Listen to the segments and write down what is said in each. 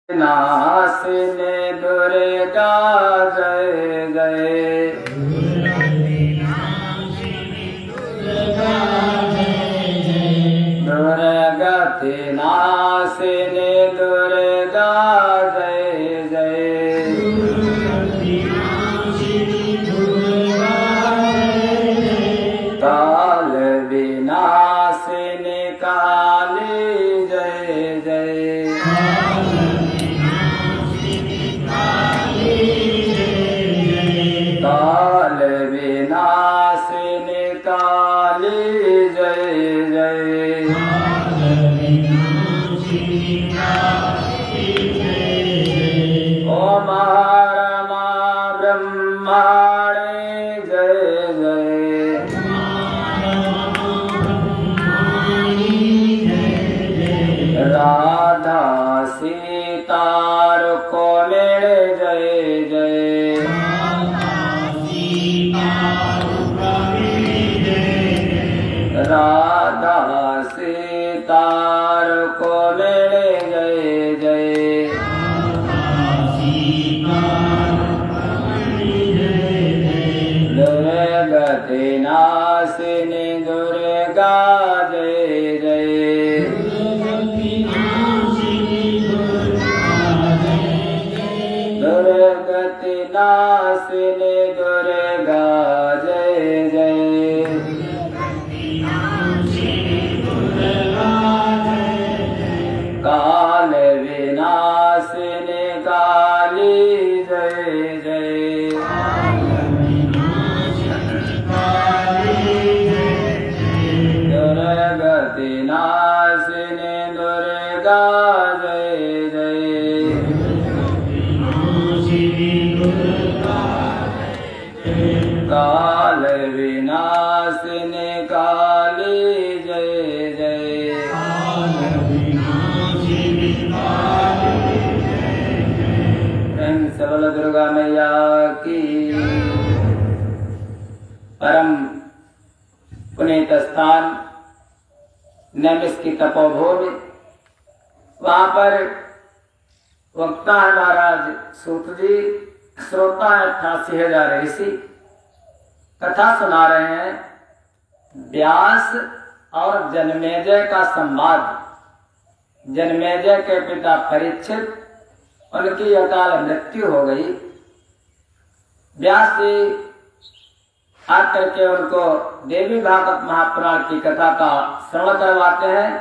नासिने दुर्गा जय जय, दुर्गति नासिने दुर्गा जय जय, काल विनाशिनी काली जय जय, काल विनाशिनी काली जय जय, ओम रमा ब्रह्माणे जय जय, राधा सीता रुक्मिणी जय जय, राधा सीता रुक्मिणी जय जय, दुर्गति नाशिनी दुर्गा जय जय, दुर्गति नाशिनी दुर्गा जय जय, काल विनाशिनी काली जय जय, दुर्गति नाशिनी दुर्गा जय जय, काल विनाशिनी काली जय जय, सबल दुर्गा मैया की। परम पुनीत स्थान नैमिष की तपोभूमि, वहां पर वक्ता है महाराज सूत जी, श्रोता है 88,000 ऋषि, कथा सुना रहे हैं। व्यास और जन्मेजय का संवाद। जन्मेजय के पिता परीक्षित, उनकी अकाल मृत्यु हो गई। व्यास जी आकर के उनको देवी भागवत महापुराण की कथा का श्रवण करवाते हैं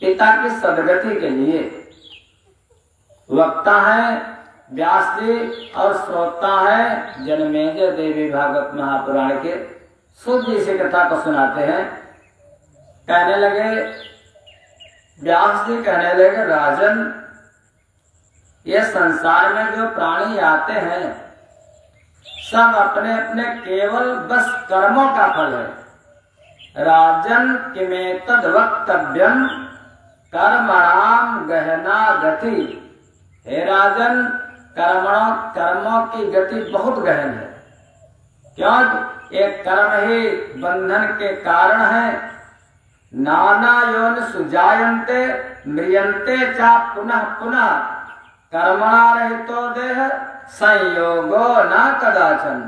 पिता की सदगति के लिए। वक्ता है व्यास जी और श्रोता है जन्मेजय देवी भागवत महापुराण के। सूत जी से कथा को सुनाते हैं। कहने लगे, व्यास जी कहने लगे, राजन, ये संसार में जो प्राणी आते हैं सब अपने अपने केवल बस कर्मों का फल है। राजन किमेतद वक्तव्यम कर्मणाम गहना गति। हे राजन, कर्मों की गति बहुत गहन है। क्यों? एक कर्म ही बंधन के कारण है। नाना योन सुजायन्ते म्रियन्ते चा पुनः पुनः कर्मणा रहितो देह संयोगो न कदाचन।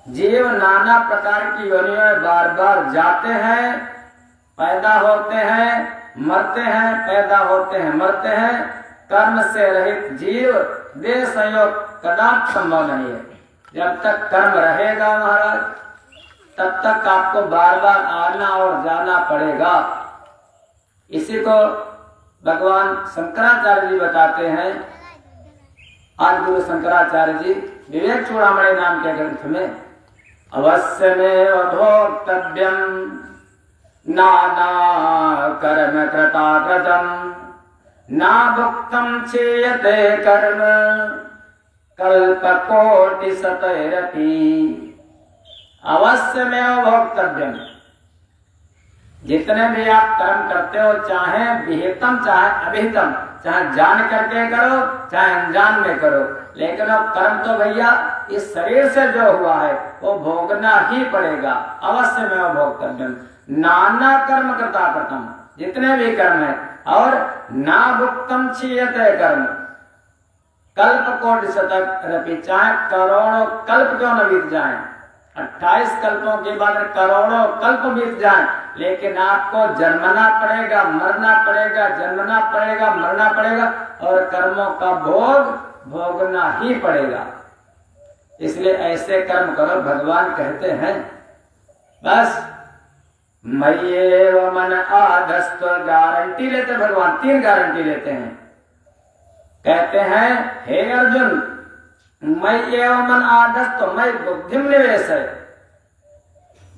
जीव नाना प्रकार की योनियों में बार बार जाते हैं, पैदा होते हैं, मरते हैं, पैदा होते हैं, मरते हैं। कर्म से रहित जीव देह संयोग कदाच संभव नहीं है। जब तक कर्म रहेगा महाराज, तब तक आपको बार बार आना और जाना पड़ेगा। इसी को भगवान शंकराचार्य जी बताते हैं। आज गुरु शंकराचार्य जी विवेक चूड़ामणि नाम के ग्रंथ में अवश्य में भोक्तव्यम नाना कर्म कृताकृतम ना भुक्तम चेयते कर्म कल्पकोटि शतैरपि। अवश्य में भोक्तव्यम, जितने भी आप कर्म करते हो, चाहे विहितम चाहे अभिहितम, चाहे जान करके करो चाहे अनजान में करो, लेकिन अब कर्म तो भैया इस शरीर से जो हुआ है वो भोगना ही पड़ेगा। अवश्य में भोक्तव्यम नाना कर्म कृता कृतम, जितने भी कर्म है और ना भुक्तम क्षीयते कर्म, कल्प कोटि शतक रपि, चाहे करोड़ों कल्प क्यों न बीत जाए, 28 कल्पों के बाद करोड़ों कल्प बीत जाए, लेकिन आपको जन्मना पड़ेगा, मरना पड़ेगा, जन्मना पड़ेगा, मरना पड़ेगा और कर्मों का भोग भोगना ही पड़ेगा। इसलिए ऐसे कर्म करो, भगवान कहते हैं। बस मय्येव मन आधस्त, गारंटी लेते भगवान, 3 गारंटी लेते हैं। कहते हैं हे अर्जुन, मय्येव मन आधस्त, मैं बुद्धि निवेश है,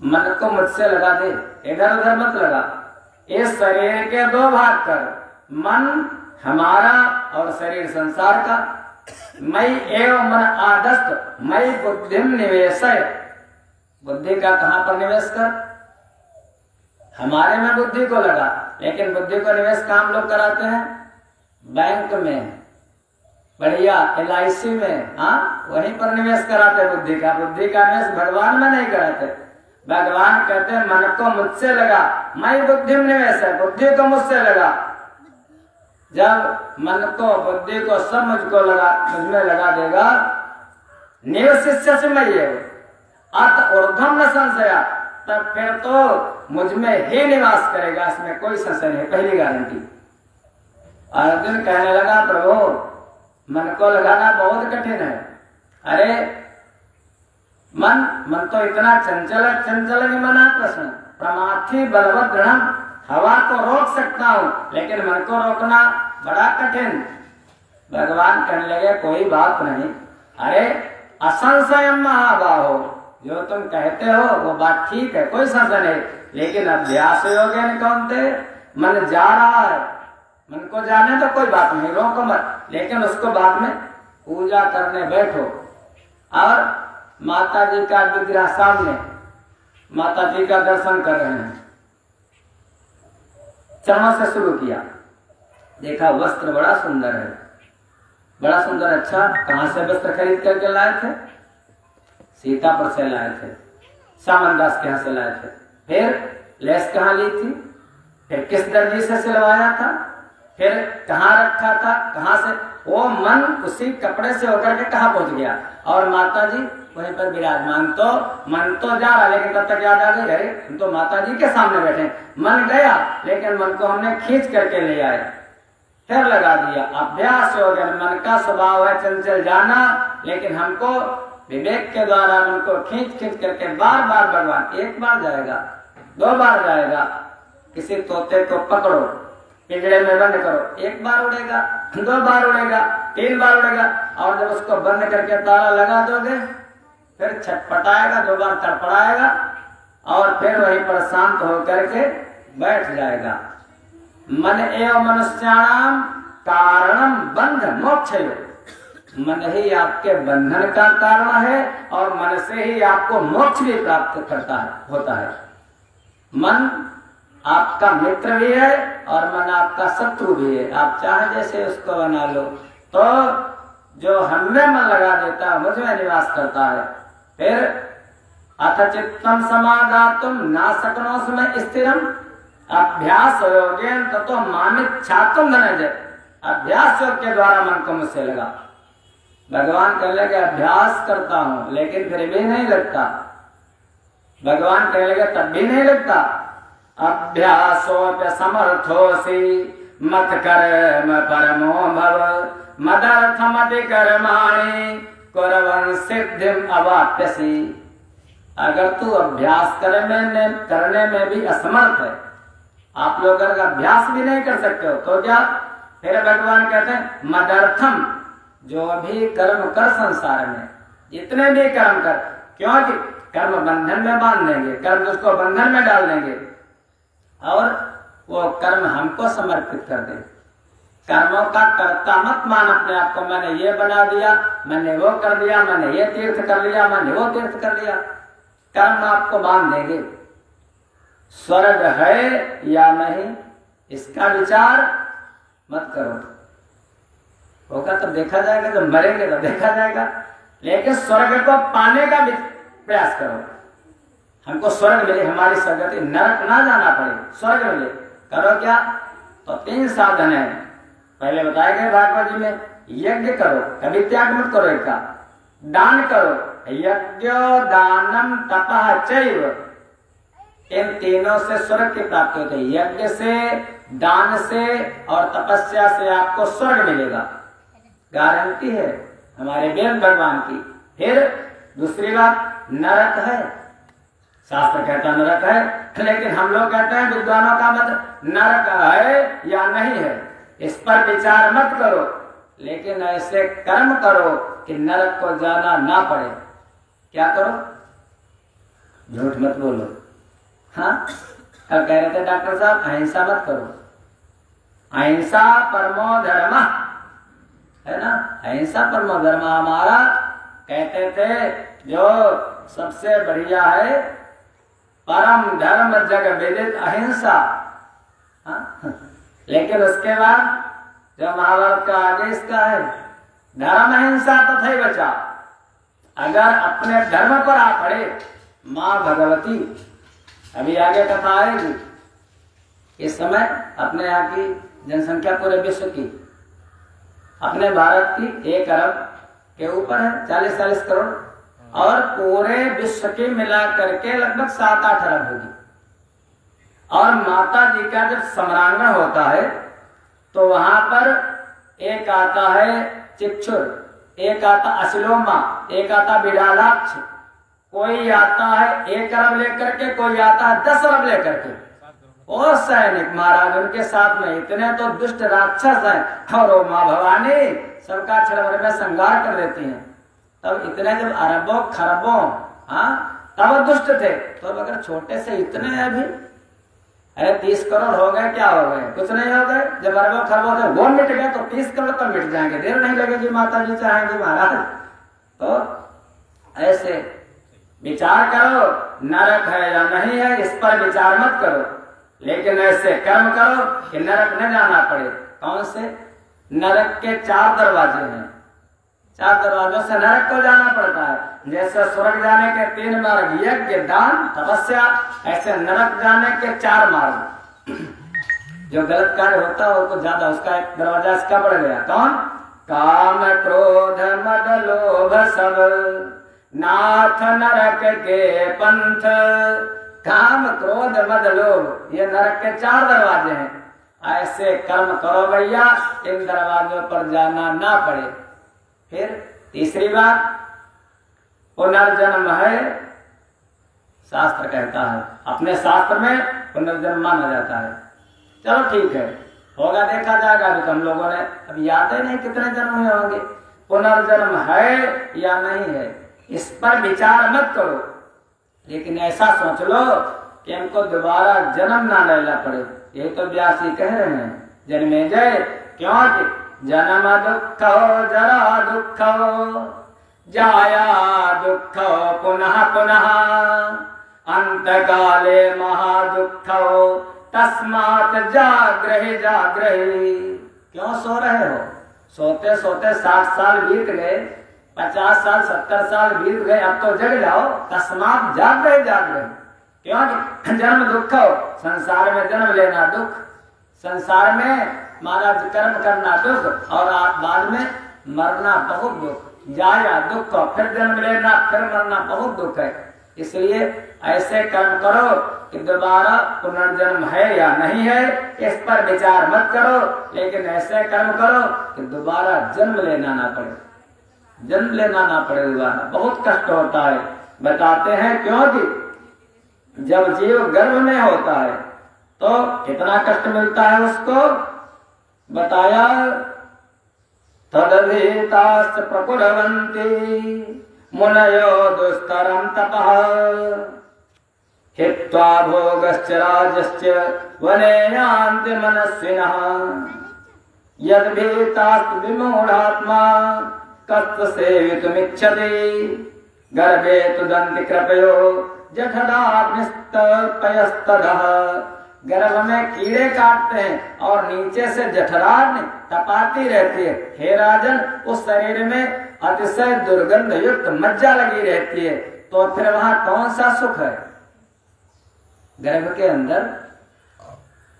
मन को मुझसे लगा दे, इधर उधर मत लगा। इस शरीर के 2 भाग कर, मन हमारा और शरीर संसार का। मैं एवं मन आधस्त, मैं बुद्धि निवेश है, बुद्धि का कहां पर निवेश कर, हमारे में बुद्धि को लगा, लेकिन बुद्धि को निवेश काम लोग कराते हैं बैंक में, बढ़िया LIC में, हाँ वहीं पर निवेश कराते हैं बुद्धि का। बुद्धि का निवेश भगवान में नहीं कराते। भगवान कहते हैं मन को मुझसे लगा, मैं बुद्धि में निवेश है, बुद्धि को मुझसे लगा। जब मन को बुद्धि को सब मुझको लगा, मुझमें लगा देगा, निवशिष्य से मैं ये अत ऊर्ध्वम न संशया, तब फिर तो मुझ में ही निवास करेगा, इसमें कोई संशय नहीं। पहली गारंटी। अर्जुन कहने लगा प्रभु मन को लगाना बहुत कठिन है। अरे मन तो इतना चंचल है, चंचल नहीं मना प्रश्न, प्रमाथि बलवत दृढ़, हवा को रोक सकता हूं लेकिन मन को रोकना बड़ा कठिन। भगवान कहने लगे कोई बात नहीं, अरे असंशय महाबाहो, जो तुम कहते हो वो बात ठीक है, कोई संशय नहीं, लेकिन अभ्यास योग्य कौन थे, मन जा रहा है, मन को जाने तो कोई बात नहीं, रोको मत, लेकिन उसको बाद में पूजा करने बैठो। और माता जी का विग्रह सामने, माता जी का दर्शन कर रहे हैं, चरणों से शुरू किया, देखा वस्त्र बड़ा सुंदर है, बड़ा सुंदर। अच्छा कहां से वस्त्र खरीद करके लाए थे, सीतापुर से लाए थे, सामन दास के यहाँ से लाए थे। फिर लेस कहाँ ली थी, फिर किस दर्जी से सिलवाया था, फिर कहाँ रखा था, कहाँ से वो मन उसी कपड़े से होकर के कहाँ पहुंच गया, और माता जी वहीं पर विराजमान। तो मन तो जा रहा, लेकिन तब तक याद आ गई अरे हम तो माता जी के सामने बैठे। मन गया लेकिन मन को हमने खींच करके ले आए, फिर लगा दिया। अभ्यास हो गया, मन का स्वभाव है चंचल जाना, लेकिन हमको विवेक के द्वारा मन को खींच खींच करके बार बार भगवान, 1 बार जाएगा, 2 बार जाएगा, किसी तोते को पकड़ो, पिंजरे में बंद करो, 1 बार उड़ेगा, 2 बार उड़ेगा, 3 बार उड़ेगा, और जब उसको बंद करके ताला लगा दोगे फिर छटपटाएगा, 2 बार तड़पड़ाएगा, और फिर वहीं पर शांत होकर के बैठ जाएगा। मन एवं मनुष्याणाम कारणम बंध मोक्ष, मन ही आपके बंधन का कारण है और मन से ही आपको मोक्ष भी प्राप्त करता है, होता है। मन आपका मित्र भी है और मन आपका शत्रु भी है, आप चाहे जैसे उसको बना लो। तो जो हमें मन लगा देता है, मुझ में निवास करता है। फिर अथ चित्तम समादातुम ना शक्नोस्मि स्थिरम, अभ्यास योगेन ततो मामिच्छातुम धनंजय, अभ्यास योग के द्वारा मन को मुझसे लगा। भगवान कहने लगे अभ्यास करता हूं लेकिन फिर भी नहीं लगता, भगवान कहने लगे तब भी नहीं लगता। अभ्यासोप्य समर्थोसि मत कर्म परमो भव, मदर्थमति कर्माणि कुर्वन् सिद्धिम अवाप्यसि। अगर तू अभ्यास करने में भी असमर्थ है, आप लोग अगर अभ्यास भी नहीं कर सकते हो तो क्या, फिर भगवान कहते हैं मदर्थम, जो भी कर्म कर संसार में, जितने भी कर्म कर, क्योंकि कर्म बंधन में बांध देंगे, कर्म उसको बंधन में डाल देंगे और वो कर्म हमको समर्पित कर दे। कर्मों का कर्ता मत मान अपने आप को, मैंने ये बना दिया, मैंने वो कर दिया, मैंने ये तीर्थ कर लिया, मैंने वो तीर्थ कर लिया। कर्म आपको बांध देंगे। स्वर्ग है या नहीं इसका विचार मत करो, होगा तो देखा जाएगा, जब मरेंगे तो देखा जाएगा, लेकिन स्वर्ग को पाने का प्रयास करो। हमको स्वर्ग मिले, हमारी सदगति, नरक ना जाना पड़े, स्वर्ग मिले, करो क्या, और 3 साधन है पहले बताए गए भागवत जी में। यज्ञ करो, कभी त्याग मत करो एक का। दान करो, यज्ञ दानम तपः चैव, इन तीनों से स्वर्ग की प्राप्ति होती है। यज्ञ से, दान से और तपस्या से आपको स्वर्ग मिलेगा, गारंटी है हमारे वेद भगवान की। फिर दूसरी बात, नरक है, शास्त्र कहता नरक है, लेकिन हम लोग कहते हैं विद्वानों का मत नरक है या नहीं है इस पर विचार मत करो, लेकिन ऐसे कर्म करो कि नरक को जाना ना पड़े। क्या करो? झूठ मत बोलो। हाँ, कल कह रहे थे डॉक्टर साहब अहिंसा मत करो, अहिंसा परमो धर्म है ना, अहिंसा परमो धर्म हमारा कहते थे जो सबसे बढ़िया है परम धर्म जग विदित अहिंसा। लेकिन उसके बाद जो महाभारत का आगे इसका है धर्म अहिंसा तथा बचा। अगर अपने धर्म पर आ पड़े, माँ भगवती अभी आगे कथा आएगी, इस समय अपने यहाँ की जनसंख्या पूरे विश्व की, अपने भारत की 1 अरब के ऊपर है, 40-40 करोड़, और पूरे विश्व की मिला करके लगभग 7-8 अरब होगी। और माता जी का जब सम्रांगण होता है तो वहां पर एक आता है चिक्षुर, एक आता अश्लोमा, एक आता बिडालाक्ष, कोई आता है 1 अरब लेकर के, कोई आता है 10 अरब लेकर के। और सैनिक महाराज उनके साथ में इतने तो दुष्ट राक्षस हैं, और वो माँ भवानी सबका क्षण में संहार कर देती हैं। तब इतने जब अरबों खरबों, हाँ, तब दुष्ट थे। तो अगर छोटे से इतने अभी, अरे 30 करोड़ हो गए, क्या हो गए? कुछ नहीं हो गए। जब अरबों खरबों थे वो मिट गए तो 30 करोड़ तो मिट जाएंगे, देर नहीं लगेगी, माता जी चाहेंगी महाराज। तो ऐसे विचार करो नरक है या नहीं है, इस पर विचार मत करो, लेकिन ऐसे कर्म करो कि नरक न जाना पड़े। कौन से? नरक के 4 दरवाजे हैं, 4 दरवाजों से नरक को जाना पड़ता है। जैसे स्वर्ग जाने के 3 मार्ग, यज्ञ, दान, तपस्या, ऐसे नरक जाने के 4 मार्ग। जो गलत कार्य होता है उसको ज्यादा, उसका एक दरवाजा इसका बढ़ गया। कौन? काम क्रोध मद लोभ सब नाथ नरक के पंथ। काम क्रोध मद लोभ, ये नरक के 4 दरवाजे हैं। ऐसे कर्म करो भैया, इन दरवाजों पर जाना ना पड़े। फिर तीसरी बात, पुनर्जन्म है, शास्त्र कहता है, अपने शास्त्र में पुनर्जन्म माना जाता है। चलो ठीक है, होगा देखा जाएगा। अभी तो हम लोगों ने अभी याद है नहीं कितने जन्म हुए होंगे। पुनर्जन्म है या नहीं है, इस पर विचार मत करो, लेकिन ऐसा सोच लो कि हमको दोबारा जन्म ना लेना पड़े। यही तो व्यास जी कह रहे हैं जन्मेजय, क्योंकि जन्म दुख जरा दुख जाया दुख पुनः पुनः अंत काले महादुख तस्मात् जाग्रहि जाग्रहि। क्यों सो रहे हो? सोते सोते 60 साल बीत गए, 50 साल 70 साल बीत गए, अब तो जग जाओ। तस्मात् जाग्रहि जाग्रहि, क्योंकि जन्म दुख हो, संसार में जन्म लेना दुख, संसार में महाराज कर्म करना दुख, और बाद में मरना बहुत दुख। जाया दुख, फिर जन्म लेना, फिर मरना बहुत दुख है। इसलिए ऐसे कर्म करो कि दोबारा पुनर्जन्म है या नहीं है, इस पर विचार मत करो, लेकिन ऐसे कर्म करो कि दोबारा जन्म लेना ना पड़े, जन्म लेना ना पड़े दोबारा। बहुत कष्ट होता है, बताते हैं, क्योंकि जब जीव गर्भ में होता है तो कितना कष्ट मिलता है उसको। बताया, तदधीताश्च प्रकुर्वन्ति मुनयो दुस्तरं तपः हित्वा भोगश्च राजश्च वने यान्ति मनस्विनः यद्भीतास्तु विमूढात्मा कस्य सेवितुमिच्छति गर्भे तुदन्ति कृपयो जठराग्निस्तपयस्तदः। गर्भ में कीड़े काटते हैं और नीचे से जठराग्नि तपाती रहती है। हे राजन, उस शरीर में अतिशय दुर्गंध युक्त मज्जा लगी रहती है, तो फिर वहां कौन सा सुख है? गर्भ के अंदर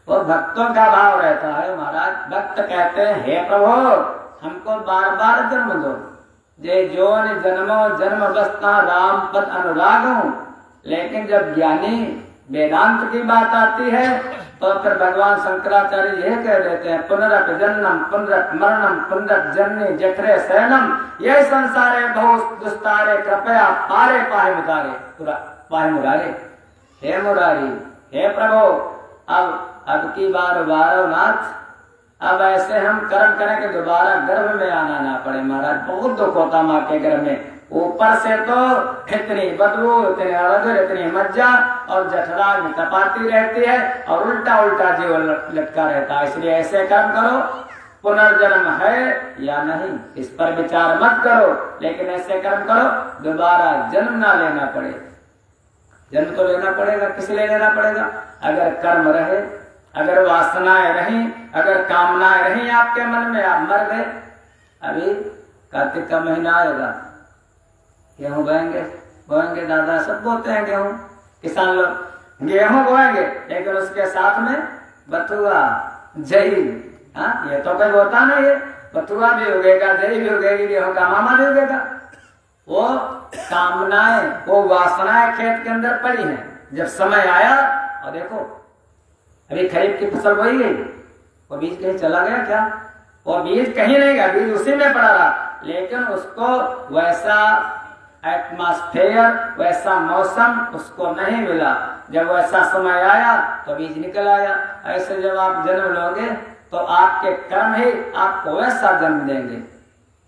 वो भक्तों का भाव रहता है महाराज। भक्त कहते हैं हे प्रभु हमको बार बार जन्म दो, जय जोन जन्मो जन्म बसता राम पद अनुराग हूँ। लेकिन जब ज्ञानी वेदांत की बात आती है तो फिर भगवान शंकराचार्य यह कह देते हैं पुनरप जन्म पुनरप मरणम पुनरप जन्नी जठरे शयनम यह संसारे बहुत दुस्तारे कृपया पारे पाहे मुरारे पाहे मुरारे। हे मुरारी हे प्रभु अब की बार बारोनाथ अब ऐसे हम कर्म करें कि दोबारा गर्भ में आना ना पड़े महाराज। बहुत दुख होता माँ के गर्भ में, ऊपर से तो इतनी बदबू इतनी अड़गड़ इतनी मज्जा और जठरा में तपाती रहती है और उल्टा उल्टा जीवन लटका रहता है। इसलिए ऐसे कर्म करो, पुनर्जन्म है या नहीं इस पर विचार मत करो, लेकिन ऐसे कर्म करो दोबारा जन्म ना लेना पड़े। जन्म तो लेना पड़ेगा, किस लिए लेना पड़ेगा? अगर कर्म रहे, अगर वासनाएं रही, अगर कामनाएं रही आपके मन में, आप मर गए। अभी कार्तिक का महीना आएगा, गेहूं बोएंगे दादा सब बोते हैं गेहूं, किसान लोग गेहूं बोएंगे, लेकिन उसके साथ में बथुआ जई, हाँ ये तो कोई बोता नहीं है। बथुआ भी उगेगा, जई भी उगेगी, गेहूं का मामा भी उगेगा। वो कामनाएं वो वासनाएं खेत के अंदर पड़ी हैं। जब समय आया और देखो अभी खरीफ की फसल बोई गई, वो बीज कहीं चला गया क्या? वो बीज कहीं नहीं गया, बीज उसी में पड़ा रहा, लेकिन उसको वैसा एटमॉस्फेयर वैसा मौसम उसको नहीं मिला। जब वैसा समय आया तो बीज निकल आया। ऐसे जब आप जन्म लोगे तो आपके कर्म ही आपको वैसा जन्म देंगे।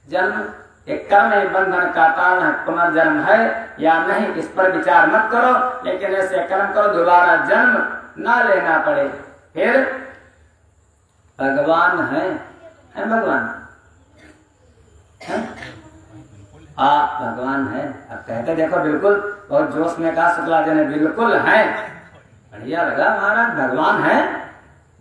जन्म एक कर्म ही बंधन का कारण है, पुनर्जन्म है या नहीं इस पर विचार मत करो, लेकिन ऐसे कर्म करो दोबारा जन्म ना लेना पड़े। फिर भगवान है भगवान है? आप भगवान है। अब कहते देखो बिल्कुल बहुत जोश में कहा शुक्ला जी ने, बिल्कुल है। बढ़िया लगा महाराज, भगवान है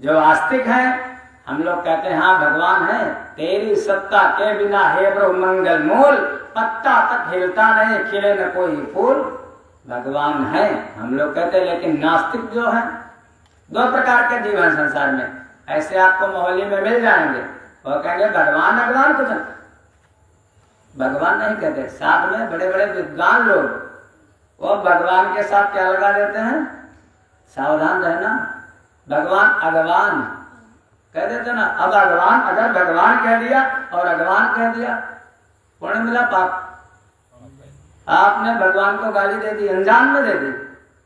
जो आस्तिक है। हम लोग कहते हैं हाँ भगवान है, तेरी सत्ता के बिना हे ब्रह्म मंगल मूल, पत्ता तक हिलता नहीं खिले न कोई फूल। भगवान है हम लोग कहते हैं, लेकिन नास्तिक जो है, दो प्रकार के जीव हैं संसार में। ऐसे आपको मोहल्ले में मिल जाएंगे, वो कहेंगे भगवान भगवान कुछ भगवान नहीं कहते। साथ में बड़े बड़े विद्वान लोग वो भगवान के साथ क्या लगा देते हैं, सावधान रहना, भगवान अगवान कह देते ना। अब अगवान अगर भगवान कह दिया और अगवान कह दिया, पुण्य मिला पाप। आपने भगवान को गाली दे दी, अनजान में दे दी।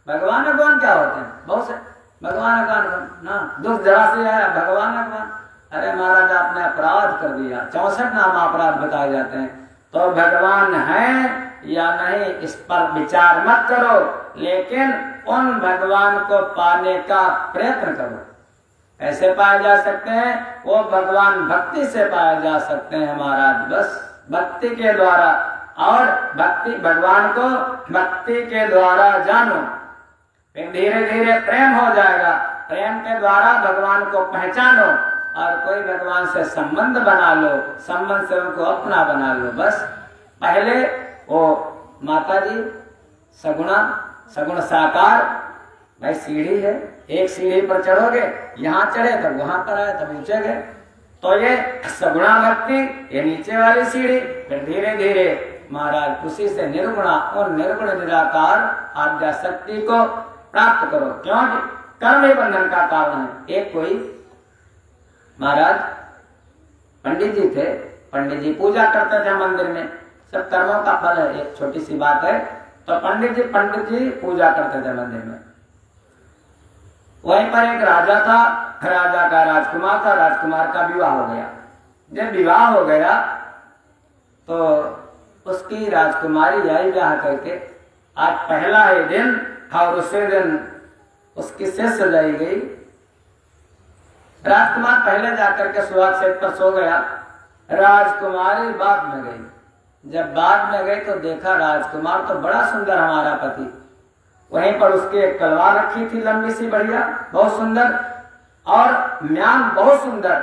भगवान अगवान क्या होते हैं? बहुत से भगवान अगवान ना, दुख जरा से आया भगवान अगवान। अरे महाराज आपने अपराध कर दिया, 64 नाम अपराध बताए जाते हैं। तो भगवान है या नहीं इस पर विचार मत करो, लेकिन उन भगवान को पाने का प्रयत्न करो। ऐसे पाए जा सकते हैं, वो भगवान भक्ति से पाए जा सकते हैं महाराज, बस भक्ति के द्वारा। और भक्ति भगवान को भक्ति के द्वारा जानो, फिर धीरे धीरे प्रेम हो जाएगा। प्रेम के द्वारा भगवान को पहचानो और कोई भगवान से संबंध बना लो, संबंध से उनको अपना बना लो। बस पहले वो माता जी सगुण साकार, भाई सीढ़ी है, एक सीढ़ी पर चढ़ोगे, यहाँ चढ़े तब वहां पर आए तब नीचे गए। तो ये सगुणा भक्ति, ये नीचे वाली सीढ़ी। फिर धीरे धीरे महाराज उसी से निर्गुणा और निर्गुण निराकार आद्या शक्ति को प्राप्त करो, क्योंकि कर्म ही बंधन का कारण है। एक कोई महाराज पंडित जी थे, पंडित जी पूजा करते थे मंदिर में, सब कर्मों का फल है, एक छोटी सी बात है। तो पंडित जी पूजा करते थे मंदिर में। वहीं पर एक राजा था, राजा का राजकुमार था, राजकुमार का विवाह हो गया। जब विवाह हो गया तो उसकी राजकुमारी आई ब्याह करके, आज पहला ही दिन और उसी दिन उसकी शेष सजाई गई। राजकुमार पहले जाकर के सुहाग सेट पर सो गया, राजकुमारी बाद में गई। जब बाद में गई तो देखा राजकुमार तो बड़ा सुंदर हमारा पति, वहीं पर उसकी एक तलवार रखी थी लंबी सी बढ़िया, बहुत सुंदर, और म्यान बहुत सुंदर।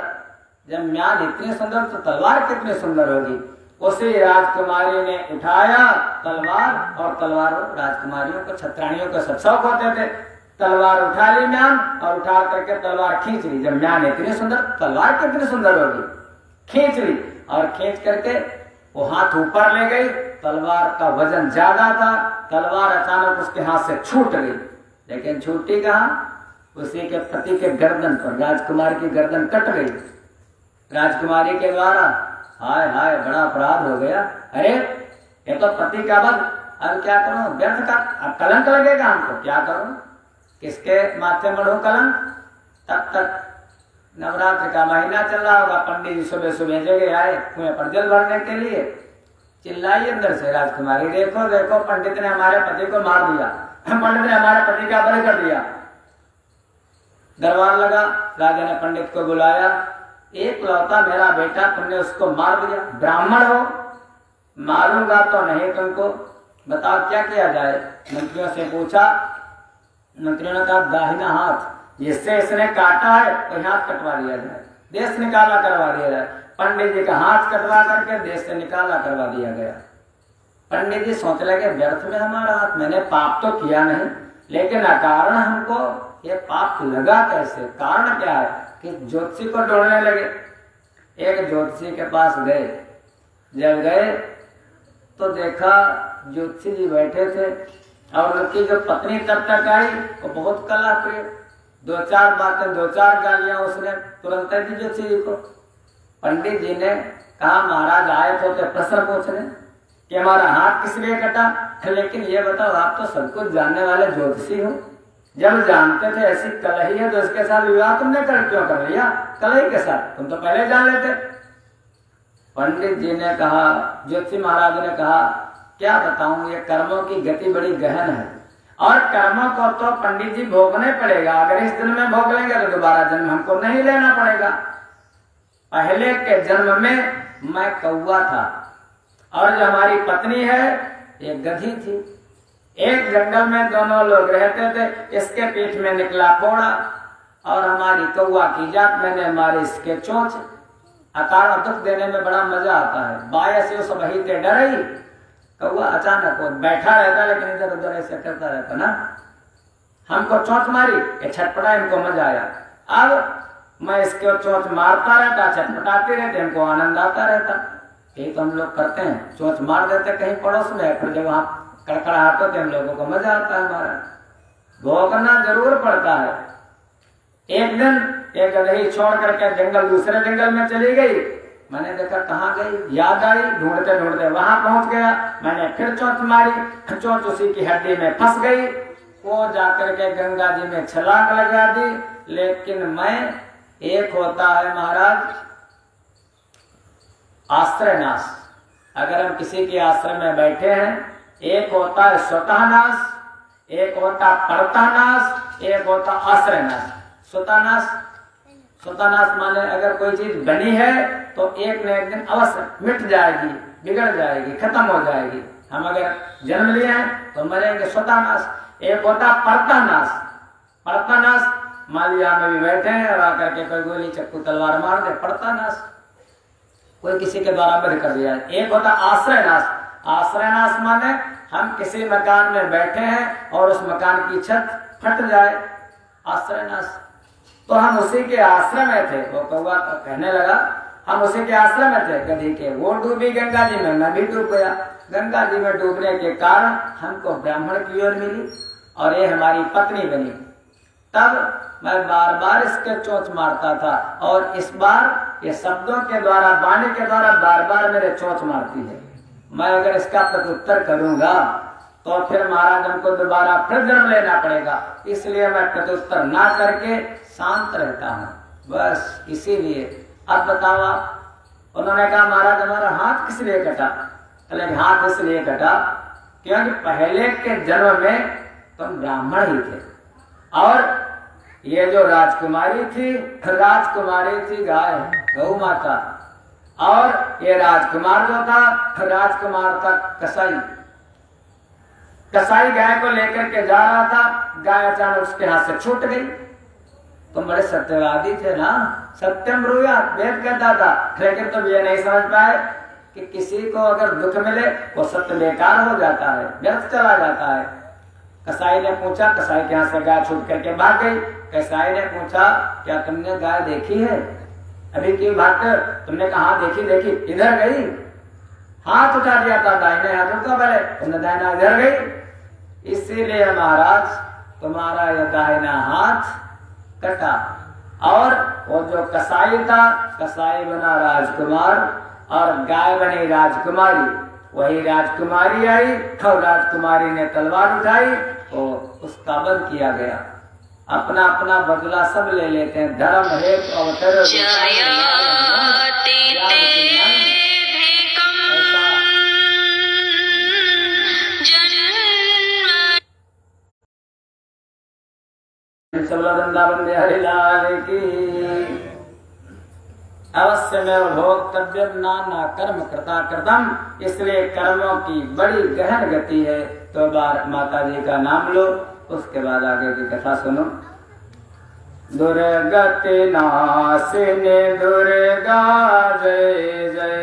जब म्यान इतनी सुंदर तो तलवार कितनी सुंदर होगी। उसी राजकुमारी ने उठाया तलवार, और तलवार राजकुमारियों को छत्राणियों को सब शौक होते थे, तलवार उठा ली म्यान और उठा करके तलवार खींच ली। जब म्यान इतनी सुंदर, तलवार कितनी सुंदर होगी, खींच ली और खींच करके वो हाथ ऊपर ले गई। तलवार का वजन ज्यादा था, तलवार अचानक उसके हाथ से छूट गई, लेकिन छूटी कहाँ, उसी के पति के गर्दन पर। राजकुमार की गर्दन कट गई राजकुमारी के द्वारा। हाय हाय, बड़ा अपराध हो गया। अरे ये तो पति का वध, अब क्या करूं, व्यर्थ का अब कलंक लगेगा हमको, क्या करूं, किसके माथे मढ़ू कलंक। तब तक नवरात्र का महीना चल रहा होगा। पंडित जी सुबह सुबह जगह आए कुएं पर जल भरने के लिए। चिल्लाई अंदर से राजकुमारी, देखो देखो पंडित ने हमारे पति को मार दिया, पंडित ने हमारे पति का बलि कर दिया। दरबार लगा, राजा ने पंडित को बुलाया। एक लौता मेरा बेटा, तुमने उसको मार दिया, ब्राह्मण हो, मारूंगा तो नहीं तुमको, बताओ क्या किया जाए। मंत्रियों से पूछा, मंत्रियों ने कहा दाहिना हाथ जिससे इसने काटा है तो हाथ कटवा दिया जाए, देश निकाला करवा दिया जाए। पंडित जी का हाथ कटवा करके देश से निकाला करवा दिया गया। पंडित जी सोच लगे व्यर्थ में हमारा हाथ, मैंने पाप तो किया नहीं, लेकिन अकारण हमको ये पाप लगा कैसे, कारण क्या है कि ज्योतिषी को ढूंढने लगे। एक ज्योतिषी के पास गए, जब गए तो देखा ज्योतिषी जी बैठे थे और उनकी जो पत्नी तब तक आई वो बहुत कला प्रिय, दो चार बातें, दो चार गालियां उसने तुरंत दी ज्योतिषी जी को। पंडित जी ने कहा महाराज आए तो प्रश्न पूछने कि हमारा हाथ किस लिए कटा, लेकिन ये बताओ आप तो सब कुछ जानने वाले ज्योतिषी हो, जब जानते थे ऐसी कलही है तो इसके साथ विवाह तुमने क्यों कर लिया, कलही के साथ, तुम तो पहले जान लेते। पंडित जी ने कहा, ज्योतिषी महाराज ने कहा क्या बताऊं, ये कर्मों की गति बड़ी गहन है और कर्मों को तो पंडित जी भोगने पड़ेगा। अगर इस जन्म में भोग लेंगे तो दोबारा जन्म हमको नहीं लेना पड़ेगा। पहले के जन्म में मैं कौवा था और जो हमारी पत्नी है ये गधी थी। एक जंगल में दोनों लोग रहते थे, इसके पीठ में निकला फोड़ा और हमारी कौवा की जात, मैंने मारे इसके चोंच। अकारण दुख देने में बड़ा मजा आता है। बाया से उस बहीते डरई, कौवा अचानक वो बैठा रहता लेकिन इधर उधर ऐसे करता रहता ना, हमको चोंच मारी, ये छटपटा, इनको मजा आया। अब मैं इसके चोंच मारता रहता, छटपटाते रहते, हमको आनंद आता रहता। ये तो हम लोग करते हैं, चोंच मार देते कहीं पड़ोस में, फिर जब वहां कड़कड़ाहट होते हम लोगों को मजा आता है। हमारा भोगना जरूर पड़ता है। एक दिन एक गदही छोड़ करके जंगल दूसरे जंगल में चली गई। मैंने देखा कहाँ गई, याद आई, ढूंढते ढूंढते वहां पहुंच गया। मैंने फिर चोंच मारी, चोंच उसी की हड्डी में फंस गई। वो जाकर के गंगा जी में छलांग लगा दी। लेकिन मैं, एक होता है महाराज आश्रय नाश, अगर हम किसी के आश्रय में बैठे हैं, एक होता है स्वतः नाश, एक होता परतः नाश, एक होता आश्रय नाश। स्वतः नाश, स्वतः नाश माने अगर कोई चीज बनी है तो एक न एक दिन अवश्य मिट जाएगी, बिगड़ जाएगी, खत्म हो जाएगी। हम अगर जन्म लिए हैं तो मरेंगे, स्वतः नाश। एक होता परतः नाश, परतः नाश मान लिया हम भी बैठे हैं और आकर के कोई गोली चक्कू तलवार मार दे, परतः नाश, कोई किसी के द्वारा वध कर दिया। एक होता आश्रय नाश, आश्रय नाश माने हम किसी मकान में बैठे हैं और उस मकान की छत फट जाए, आश्रय नाश। तो हम उसी के आश्रय में थे। वो कौवा कहने लगा हम उसी के आश्रय में थे गधी के, वो डूबी गंगा जी में, मैं भी डूब गया। गंगा जी में डूबने के कारण हमको ब्राह्मण की ओर मिली और ये हमारी पत्नी बनी। तब मैं बार बार इसके चोंच मारता था और इस बार ये शब्दों के द्वारा, वाणी के द्वारा बार बार मेरे चोंच मारती है। मैं अगर इसका प्रत्युत्तर करूंगा तो फिर महाराज हमको दोबारा फिर जन्म लेना पड़ेगा, इसलिए मैं प्रत्युत्तर ना करके शांत रहता हूँ, बस इसीलिए। अब बताओ आप, उन्होंने कहा महाराज हमारा हाथ किस लिए कटा, लेकिन हाथ इसलिए कटा क्योंकि पहले के जन्म में तुम ब्राह्मण ही थे और ये जो राजकुमारी थी गाय, गौ माता, और ये राजकुमार जो था, राजकुमार था कसाई। कसाई गाय को लेकर के जा रहा था, गाय अचानक उसके हाथ से छूट गई। तुम बड़े सत्यवादी थे ना, सत्यम ब्रूयात् वेद कहता था, लेकिन तुम ये नहीं समझ पाए कि किसी को अगर दुख मिले वो सत्य बेकार हो जाता है, व्यर्थ चला जाता है। कसाई ने पूछा, कसाई के यहाँ से गाय छूट करके भाग गई। कसाई ने पूछा, क्या तुमने गाय देखी है? अभी क्यों भागकर? तुमने कहा हाँ देखी देखी, इधर गई? हाथ उठा दिया था दाहिने हाथ उठा, पहले तुमने दाहिना इधर गई, इसीलिए महाराज तुम्हारा यह दाहिना हाथ कटा। और वो जो कसाई था, कसाई बना राजकुमार और गाय बनी राजकुमारी। वही राजकुमारी आई और राजकुमारी ने तलवार उठाई, तो उसका वध किया गया। अपना अपना बदला सब ले लेते हैं। धर्म हेतु अवतर वृंदावन बिहारी लाल की। अवश्य में भोक्तव्य नाना कर्म कृता कृतम, इसलिए कर्मों की बड़ी गहन गति है। तो बार माता जी का नाम लो, उसके बाद आगे की कथा सुनो। दुर्गति नाशिनी दुर्गा जय जय,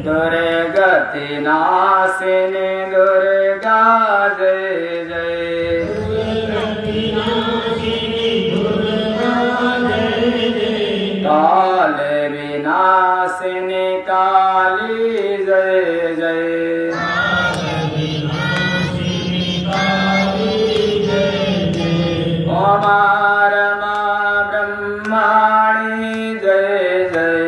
दुर्गति नाशिनी दुर्गा जय जय, काल विनाशिनी काली जय जय, ओमा रमा ब्रह्माणी जय जय,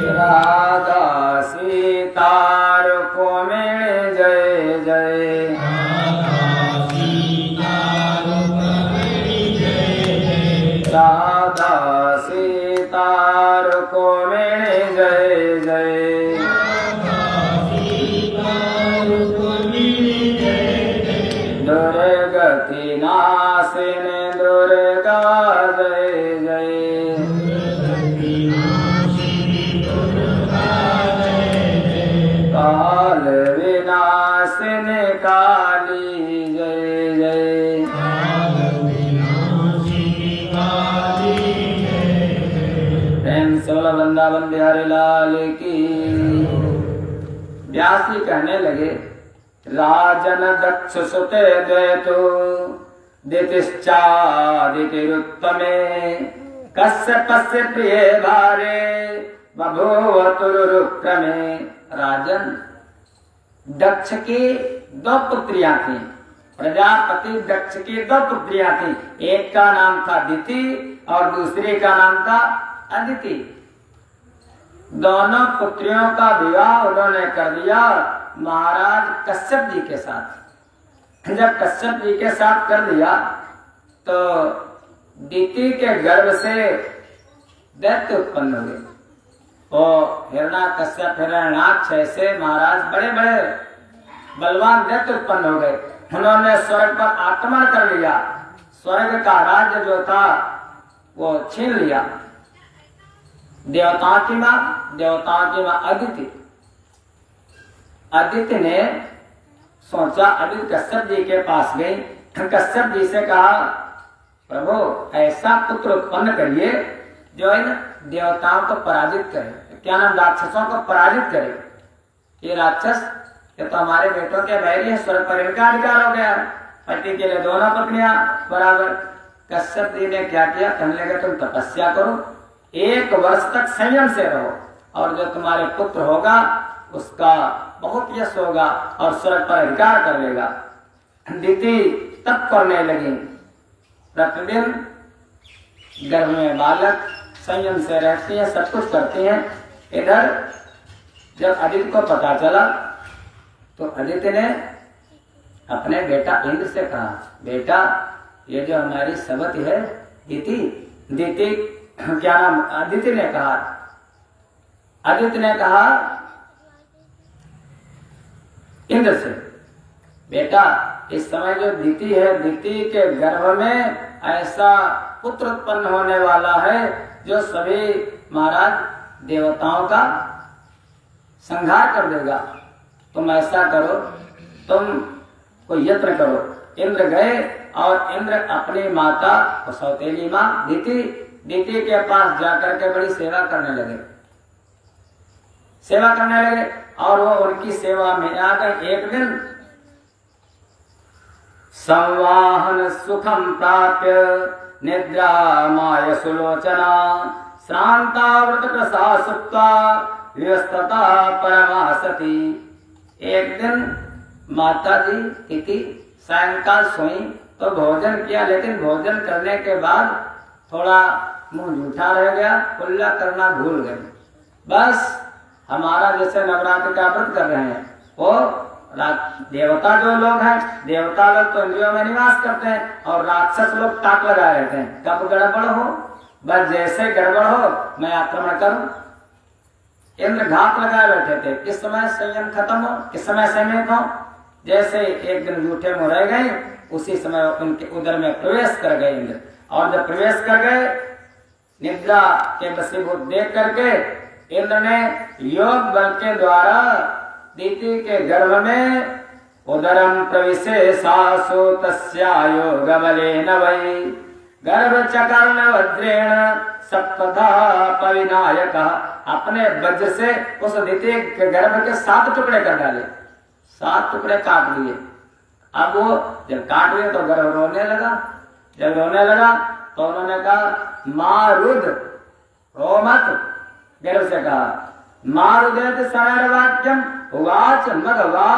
राधा सीता रुक्मिणी जय जय, राधा सीता रुक्मिणी जय जय, दुर्गति नाशिनी दुर्गा जय जय, काल विनाशिनी काली जय जय, प्रेम से बोलो वृंदावन बिहारी लाल की। व्यास जी कहने लगे, राजन दक्ष सुते द्वैतो दितिश्चादितिरुत्तमे, कश्यपस्य प्रिय भारे बभूव तुरुक्रमे। राजन, दक्ष की दो पुत्रियां थी, प्रजापति दक्ष की दो पुत्रियां थी। एक का नाम था दिति और दूसरे का नाम था अदिति। दोनों पुत्रियों का विवाह उन्होंने कर दिया महाराज कश्यप जी के साथ। जब कश्यप जी के साथ कर दिया तो दिति के गर्भ से दैत्य उत्पन्न हुए। वो हिरण्याकश्यप हिरण्याक्ष ऐसे महाराज बड़े बड़े बलवान दैत्य उत्पन्न हो गए। उन्होंने स्वर्ग पर आक्रमण कर लिया, स्वर्ग का राज्य जो था वो छीन लिया। देवताओं की मां अदिति। अदिति ने सोचा, अदिति कश्यप जी के पास गई, कश्यप जी से कहा, प्रभु ऐसा पुत्र उत्पन्न करिए जो इन देवताओं को पराजित करे, क्या नाम, राक्षसों को पराजित करे। ये राक्षस ये तो हमारे बेटों के बैरी है, स्वर्ग पर इनका अधिकार हो गया। पति के लिए दोनों पत्नियां बराबर। कश्यप जी ने क्या किया, कहने लगे तुम तपस्या करो, 1 वर्ष तक संयम से रहो, और जो तुम्हारे पुत्र होगा उसका बहुत यश होगा और स्वर्ग पर अधिकार कर लेगा। दिति तप करने लगी, प्रतिदिन गर्भ में बालक, संयम से रहती है, सब कुछ करती हैं। इधर जब अदिति को पता चला तो अदिति ने अपने बेटा इंद्र से कहा, बेटा ये जो हमारी सवती है दिति, दिति क्या नाम, अदिति ने कहा, अदिति ने कहा इंद्र से, बेटा इस समय जो दिति है, दिति के गर्भ में ऐसा पुत्र उत्पन्न होने वाला है जो सभी महाराज देवताओं का संहार कर देगा। तुम ऐसा करो, तुम कोई यत्न करो। इंद्र गए और इंद्र अपनी माता सौतेली माँ दिति दीति के पास जाकर के बड़ी सेवा करने लगे, सेवा करने लगे और वो उनकी सेवा में आकर एक दिन संवाहन सुखम प्राप्य निद्रा माय सुलोचना श्रांतावृत प्रसा सुप्ता व्यस्तता परमासती। एक दिन माता जी तिथि सायंकाल सोई तो भोजन किया, लेकिन भोजन करने के बाद थोड़ा मुंह जूठा रह गया, कुल्ला करना भूल गए। बस हमारा जैसे नवरात्र का व्रत कर रहे हैं वो देवता जो लोग हैं, देवता लोग तो इंद्रियों में निवास करते हैं और राक्षस लोग ताक लगाए रहते हैं कब गड़बड़ हो, बस जैसे गड़बड़ हो मैं आक्रमण करूं। इंद्र घात लगाए बैठे थे, किस समय संयम खत्म हो, किस समय संयमित हो। जैसे एक दिन जूठे मुंह रह गए उसी समय उनके उदर में प्रवेश कर गए इंद्र, और जब प्रवेश कर गए निद्रा के वशीभूत देख करके इंद्र ने योग बल के द्वारा दीति के गर्भ में उदरम प्रविशेषासु तस्यायोग बलेन वै गर्भ चकर्ण वज्रेण सप्तधा पविनायक। अपने वज्र से उस दीति के गर्भ के 7 टुकड़े कर डाले, 7 टुकड़े काट दिए। अब वो जब काट दिए तो गर्भ रोने लगा, जब रोने लगा तो उन्होंने कहा मारुद रो मत। गर्भ से कहा मारुदेत सनर वाक्यम उवाच मघवा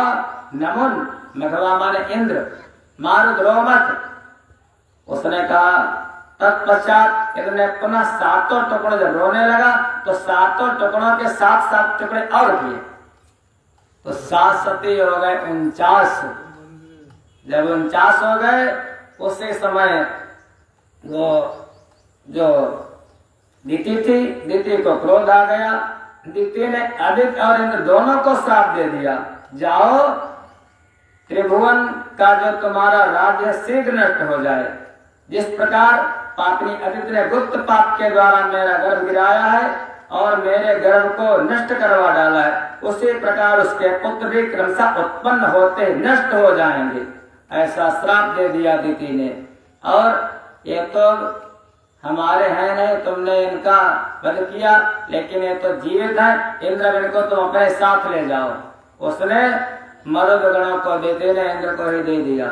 नमुन, मघवा माने इंद्र, मारुद रो मत। उसने कहा तत्पश्चात इन्होंने पुनः 7 टुकड़े जब रोने लगा तो 7 टुकड़ों के 7 टुकड़े और किए तो 7 सती हो गए 49। जब 49 हो गए उसी समय वो जो दीति थी, दीति को क्रोध आ गया। दीति ने आदित्य और इंद्र दोनों को श्राप दे दिया, जाओ त्रिभुवन का जो तुम्हारा राज्य शीघ्र नष्ट हो जाए। जिस प्रकार पापनी आदित्य ने गुप्त पाप के द्वारा मेरा गर्भ गिराया है और मेरे गर्भ को नष्ट करवा डाला है, उसी प्रकार उसके पुत्र भी क्रमशः उत्पन्न होते नष्ट हो जाएंगे। ऐसा श्राप दे दिया दीति ने। और ये तो हमारे हैं नहीं, तुमने इनका वध किया, लेकिन ये तो जीवित है, इंद्र इनको तुम अपने साथ ले जाओ। उसने मरुदगणों को देते ने इंद्र को ही दे दिया।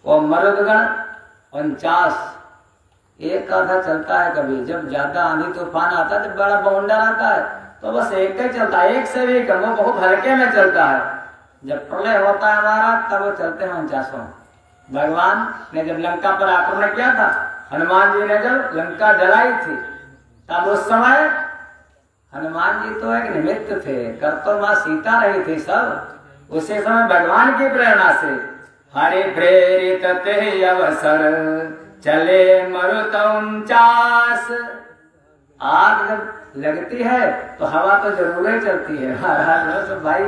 वो मरुदगण 49 एक आधा चलता है, कभी जब ज्यादा आंधी तूफान आता है, जब बड़ा बवंडर आता है तो बस एक ही चलता है, एक से भी कम, वो बहुत हल्के में चलता है। जब प्रलय होता है हमारा तब वो चलते हैं 49। भगवान ने जब लंका पर आक्रमण किया था, हनुमान जी ने जब लंका जलाई थी, तब उस समय हनुमान जी तो एक निमित्त थे, कर तो माँ सीता रही थी सब। उसी समय भगवान की प्रेरणा से हरि प्रेरित ते अवसर चले मरुत 49। आग जब लगती है तो हवा तो जरूर ही चलती है। तो भाई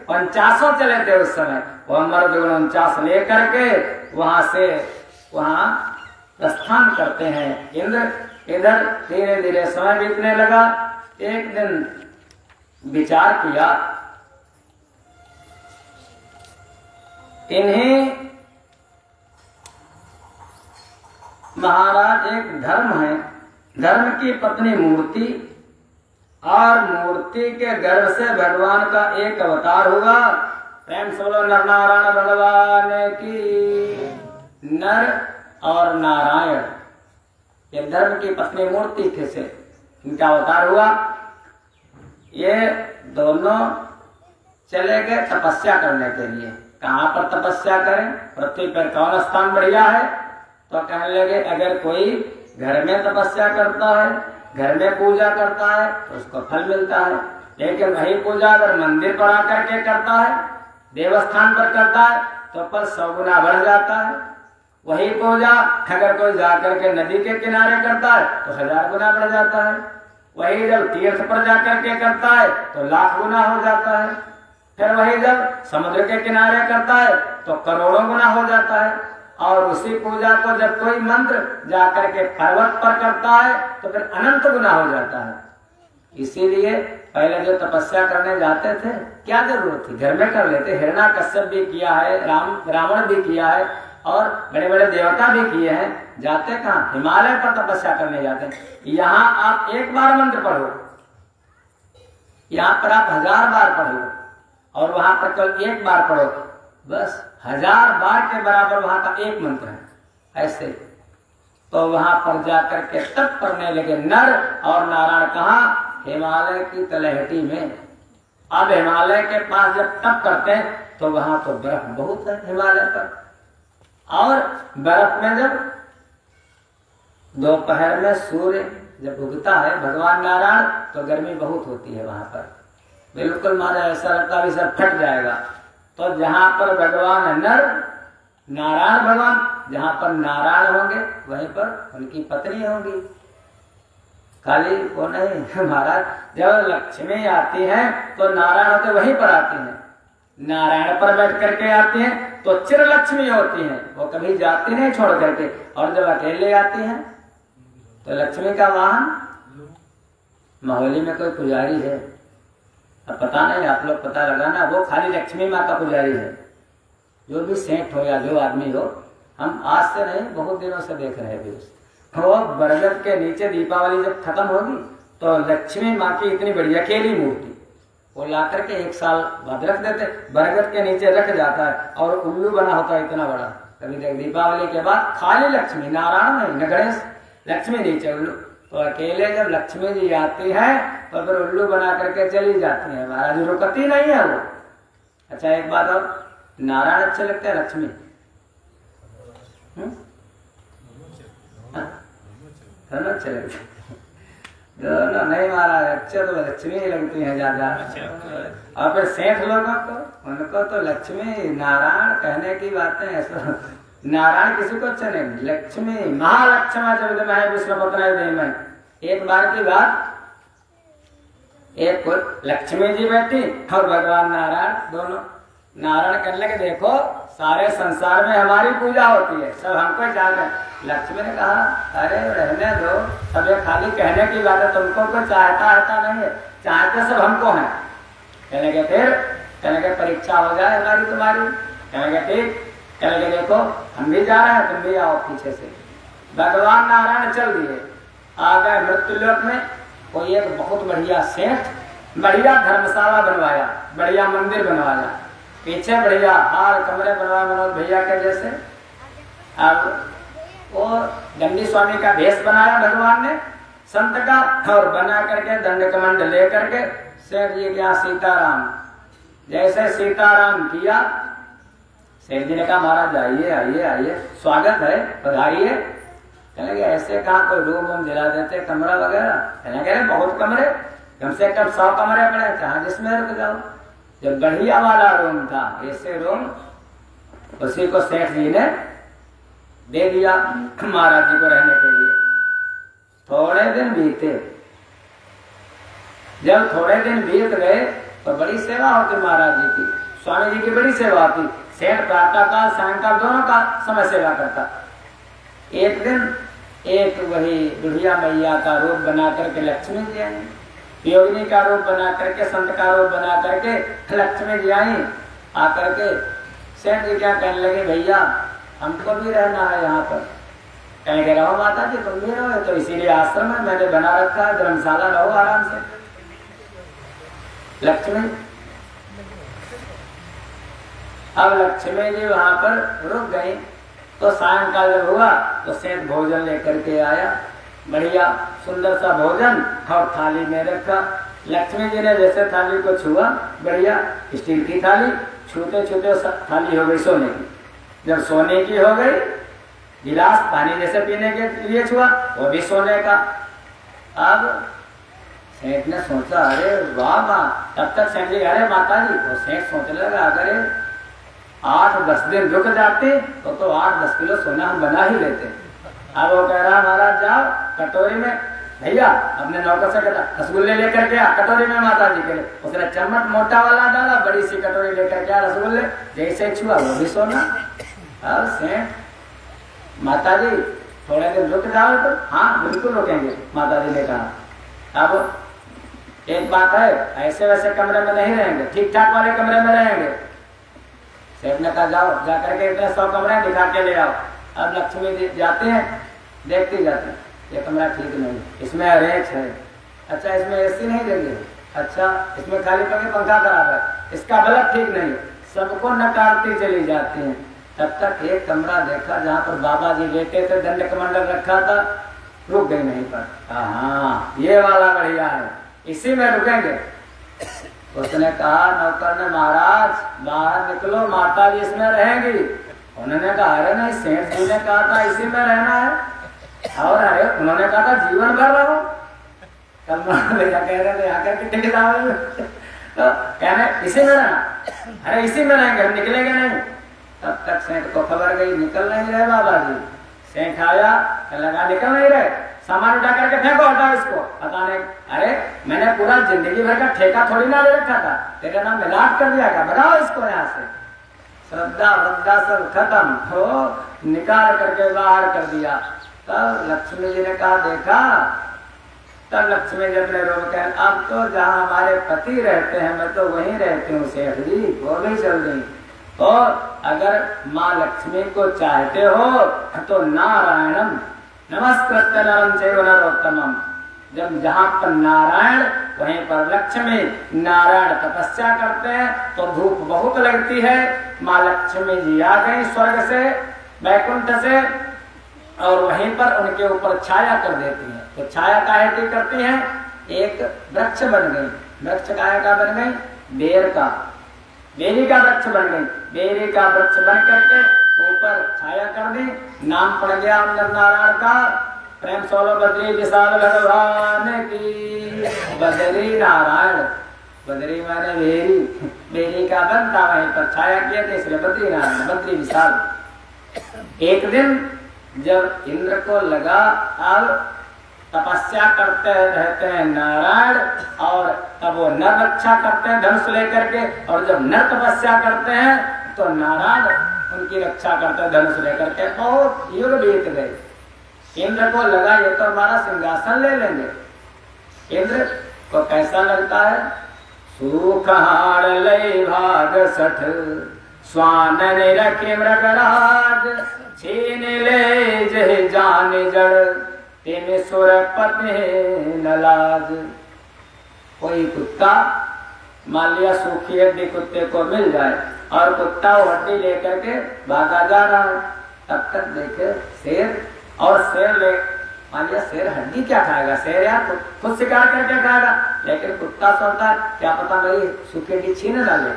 50 चले थे उस समय। वो मरुदगण 49 लेकर के वहां से वहां प्रस्थान करते हैं। इंद्र इधर धीरे धीरे समय बीतने लगा। एक दिन विचार किया, इन्हें महाराज एक धर्म है, धर्म की पत्नी मूर्ति, और मूर्ति के गर्भ से भगवान का एक अवतार होगा। प्रेम से बोलो नर नारायण भगवान की। नर और नारायण ये धर्म की पत्नी मूर्ति कैसे इनका अवतार हुआ। ये दोनों चले गए तपस्या करने के लिए। कहाँ पर तपस्या करें, पृथ्वी पर कौन स्थान बढ़िया है। तो कहने लगे अगर कोई घर में तपस्या करता है, घर में पूजा करता है तो उसको फल मिलता है। लेकिन वही पूजा अगर मंदिर पर आकर के करता है, देवस्थान पर करता है तो पर 100 गुना बढ़ जाता है। वही पूजा अगर कोई जाकर के नदी के किनारे करता है तो 1000 गुना बढ़ जाता है। वही जब तीर्थ पर जाकर के करता है तो 1,00,000 गुना हो जाता है। फिर वही जब समुद्र के किनारे करता है तो करोड़ों गुना हो जाता है। और उसी पूजा को जब कोई मंत्र जाकर के पर्वत पर करता है तो फिर अनंत गुना हो जाता है। इसीलिए पहले जो तपस्या करने जाते थे क्या जरूरत थी, घर में कर लेते। हिरण्याकश्यप भी किया है, रावण भी किया है, और बड़े बड़े देवता भी किए हैं। जाते कहाँ? हिमालय पर तपस्या करने जाते हैं। यहाँ आप एक बार मंत्र पढ़ो, यहाँ पर आप 1000 बार पढ़ो और वहां पर केवल एक बार पढ़ो, बस 1000 बार के बराबर वहां का एक मंत्र है। ऐसे तो वहां पर जाकर के तप करने लगे नर और नारायण। कहाँ? हिमालय की तलहटी में। अब हिमालय के पास जब तप करते हैं तो वहां तो बर्फ बहुत है हिमालय पर, और बर्फ में जब दोपहर में सूर्य जब उगता है भगवान नारायण तो गर्मी बहुत होती है वहां पर, बिल्कुल मारे ऐसा लगता भी सर फट जाएगा। तो जहां पर भगवान नर नारायण भगवान, जहां पर नारायण होंगे वहीं पर उनकी पत्नी होंगी। खाली वो नहीं महाराज, जब लक्ष्मी आती है तो नारायण होते वहीं पर आती हैं, नारायण पर बैठ करके आती हैं तो चिर लक्ष्मी होती हैं, वो कभी जाती नहीं छोड़ करके। और जब अकेले आती हैं तो लक्ष्मी का वाहन, माहौली में कोई पुजारी है, अब पता नहीं आप लोग पता लगाना, वो खाली लक्ष्मी माँ का पुजारी है। जो भी सेठ हो या जो आदमी हो, हम आज से नहीं बहुत दिनों से देख रहे हैं। वो बरगद के नीचे दीपावली जब खत्म होगी तो लक्ष्मी माँ की इतनी बड़ी अकेली मूर्ति वो ला करके 1 साल बाद रख देते, बरगद के नीचे रख जाता है और उल्लू बना होता है इतना बड़ा। कभी देख दीपावली के बाद खाली लक्ष्मी, नारायण नहीं, न गणेश, लक्ष्मी नीचे उल्लू। तो अकेले जब लक्ष्मी जी आती है तो फिर उल्लू बना करके चली जाती है, महाराज रुकती नहीं है वो। अच्छा एक बात और, नारायण अच्छे लगते हैं लक्ष्मी? दोनों अच्छे लगते, दोनों नहीं महाराज, अच्छे तो लक्ष्मी ही लगती है ज्यादा। और फिर सेठ लोगों को, उनको तो लक्ष्मी नारायण कहने की बातें ऐसा, नारायण किसी को अच्छा नहीं, लक्ष्मी महालक्ष्मा जब मैं विश्वपत्नाय दे में। एक बार की बात, एक लक्ष्मी जी बैठी और भगवान नारायण, दोनों नारायण कहने लगे देखो सारे संसार में हमारी पूजा होती है, सब हमको चाहते हैं। लक्ष्मी ने कहा अरे रहने दो, सब ये खाली कहने की बात है, तुमको कोई चाहता नहीं है, चाहते सब हमको है। कहने के फिर, कहने के परीक्षा हो जाए हमारी तुम्हारी। कहने के ठीक, कहने के देखो हम भी जा रहे हैं, तुम भी आओ पीछे से। भगवान नारायण चल दिए, आ गए मृत्युलोक में। कोई एक बहुत बढ़िया सेठ बढ़िया धर्मशाला बनवाया, बढ़िया मंदिर बनवाया, पीछे बढ़िया हार कमरे बनवाए मनोज भैया के जैसे। अब वो दंडी स्वामी का भेष बनाया भगवान ने संत का, और बना करके दंड कमंड ले करके सेठ जी के यहाँ सीताराम, जैसे सीताराम किया, सेठ जी ने कहा महाराज आइए आइए आइए, स्वागत है, पधारिए। कहने लगे ऐसे कहा कोई रूम वूम दिला देते, कमरा वगैरह? कहने लगे बहुत कमरे, कम से कम 100 कमरे पड़े, कहा जिसमें रुक जाओ। जब बढ़िया वाला रूम था, ऐसे रूम, उसी को सेठ जी ने दे दिया महाराज जी को रहने के लिए। थोड़े दिन बीते, जब थोड़े दिन बीत गए तो बड़ी सेवा होती महाराज जी की, स्वामी जी की बड़ी सेवा होती। सेठ प्रातः काल सायंकाल दोनों का समय सेवा करता। एक दिन एक वही बुढ़िया मैया का रूप बना करके लक्ष्मी जी आई, योगिनी का रूप बना करके, संत का रूप बना करके लक्ष्मी जी आई। आकर के सेठ जी क्या कहने लगे भैया हमको भी रहना है यहाँ पर। कहने के रहो माता जी तुम भी रहो, तो इसीलिए आश्रम है मैंने बना रखा है, धर्मशाला, रहो आराम से। लक्ष्मी, अब लक्ष्मी जी वहां पर रुक गई। तो सायंकाल जब हुआ तो सेठ भोजन लेकर के आया, बढ़िया सुंदर सा भोजन और थाली में रखा। लक्ष्मी जी ने जैसे थाली को छुआ, बढ़िया स्टील की थाली, छूते छूते थाली हो गई सोने की। जब सोने की हो गई, गिलास पानी जैसे पीने के लिए छुआ, वो भी सोने का। अब सेठ ने सोचा अरे वाह माँ, तब तक सेठ जी अरे माता जी, वो सेठ सोचने लगा अगर 8-10 दिन रुक जाते तो 8-10 किलो सोना हम बना ही लेते। अब वो कह रहा महाराज जाओ कटोरी में, भैया अपने नौकर से कहता रसगुल्ले लेकर गया कटोरी में माता जी के लिए। उसने चम्मच मोटा वाला डाला, बड़ी सी कटोरी लेकर गया रसगुल्ले, जैसे छुआ वो भी सोना। अब सेठ माता जी थोड़े दिन रुक जाओ तो, हाँ बिल्कुल रुकेंगे माता जी ने कहा। अब एक बात है, ऐसे वैसे कमरे में नहीं रहेंगे, ठीक ठाक वाले कमरे में रहेंगे। सेठ ने कहा जाओ जाकर के इतने 100 कमरे दिखा के ले आओ। अब लक्ष्मी जाते हैं, देखते जाते हैं, ये कमरा ठीक नहीं, इसमें अरेंज है, अच्छा इसमें एसी नहीं देंगे, अच्छा इसमें खाली पंखा खराब है, इसका बल्ब ठीक नहीं, सबको नकारती चली जाती हैं। तब तक एक कमरा देखा जहाँ पर बाबा जी बैठे थे, दंड कमंडल रखा था, रुक गई नहीं पर, हाँ ये वाला बढ़िया है, इसी में रुकेंगे। उसने कहा नौकर ने, महाराज बाहर निकलो, माता जी इसमें रहेंगी। उन्होंने कहा अरे नहीं, सेठ जी ने कहा था इसी में रहना है, और अरे उन्होंने कहा था जीवन भर रहो। कल भैया कह रहे थे आकर के टिकट आओ, तो कहने इसी में रहना, अरे इसी में रहेंगे, हम निकलेंगे नहीं। तब तक सेठ को खबर गई निकल नहीं रहे बाबा जी। सेठ आया, लगा निकल नहीं रहे, सामान उठा करके फेंको, हटाओ इसको। पता नहीं, अरे मैंने पूरा जिंदगी भर का ठेका थोड़ी ना ले रखा था, तेरा नाम मिलाट कर दिया, भगाओ इसको यहाँ से। श्रद्धा वृद्धा सब खत्म हो, निकाल करके बाहर कर दिया। तब लक्ष्मी जी ने कहा देखा, तब लक्ष्मी जी अपने रोग कह, अब तो जहाँ हमारे पति रहते हैं मैं तो वहीं रहती हूँ सेठ जी, वो भी चल गई। और अगर माँ लक्ष्मी को चाहते हो तो नारायणम नमस्कृत्य नरं चैव नरोत्तमम्, जब जहाँ पर नारायण वहीं पर लक्ष्मी, नारायण तपस्या करते हैं तो धूप बहुत लगती है। माँ लक्ष्मी जी आ गई स्वर्ग से, वैकुंठ से, और वहीं पर उनके ऊपर छाया कर देती है। तो छाया काहे की करती है, एक वृक्ष बन गई, वृक्ष काहे का बन गई, बेर का, बेरी का वृक्ष बन गई, बेरी का वृक्ष बन करके ऊपर छाया कर दी, नाम पड़ गया नारायण का। प्रेम सोलो बद्री विशाल भगवान की, बद्री नारायण, बद्री माने बेरी, बेरी का बनता वहीं पर छाया किया था, इसलिए बद्री नारायण, बद्री विशाल। एक दिन जब इंद्र को लगा अब तपस्या करते रहते हैं नारायण, और तब वो नर रक्षा करते हैं धनुष लेकर के, और जब नर तपस्या करते हैं तो नारायण उनकी रक्षा करते हैं धनुष लेकर के। बहुत युग बीत गए, इंद्र को लगा ये तो हमारा सिंहासन ले लेंगे। इंद्र को कैसा लगता है, सुखाड़ लय भाग सठ, स्वान रखे मृगराज, छीन ले जय जान जड़, तेने सुर पत्नी नलाज। कोई कुत्ता मान लिया सूखी हड्डी कुत्ते को मिल जाए और कुत्ता वो हड्डी लेकर के भागा जा रहा है, तब तक देखे शेर, और शेर ले, मान लिया शेर हड्डी क्या खाएगा, शेर यार खुद शिकार करके खाएगा, लेकिन कुत्ता सोचता क्या पता मेरी सूखी हड्डी छीन डाले।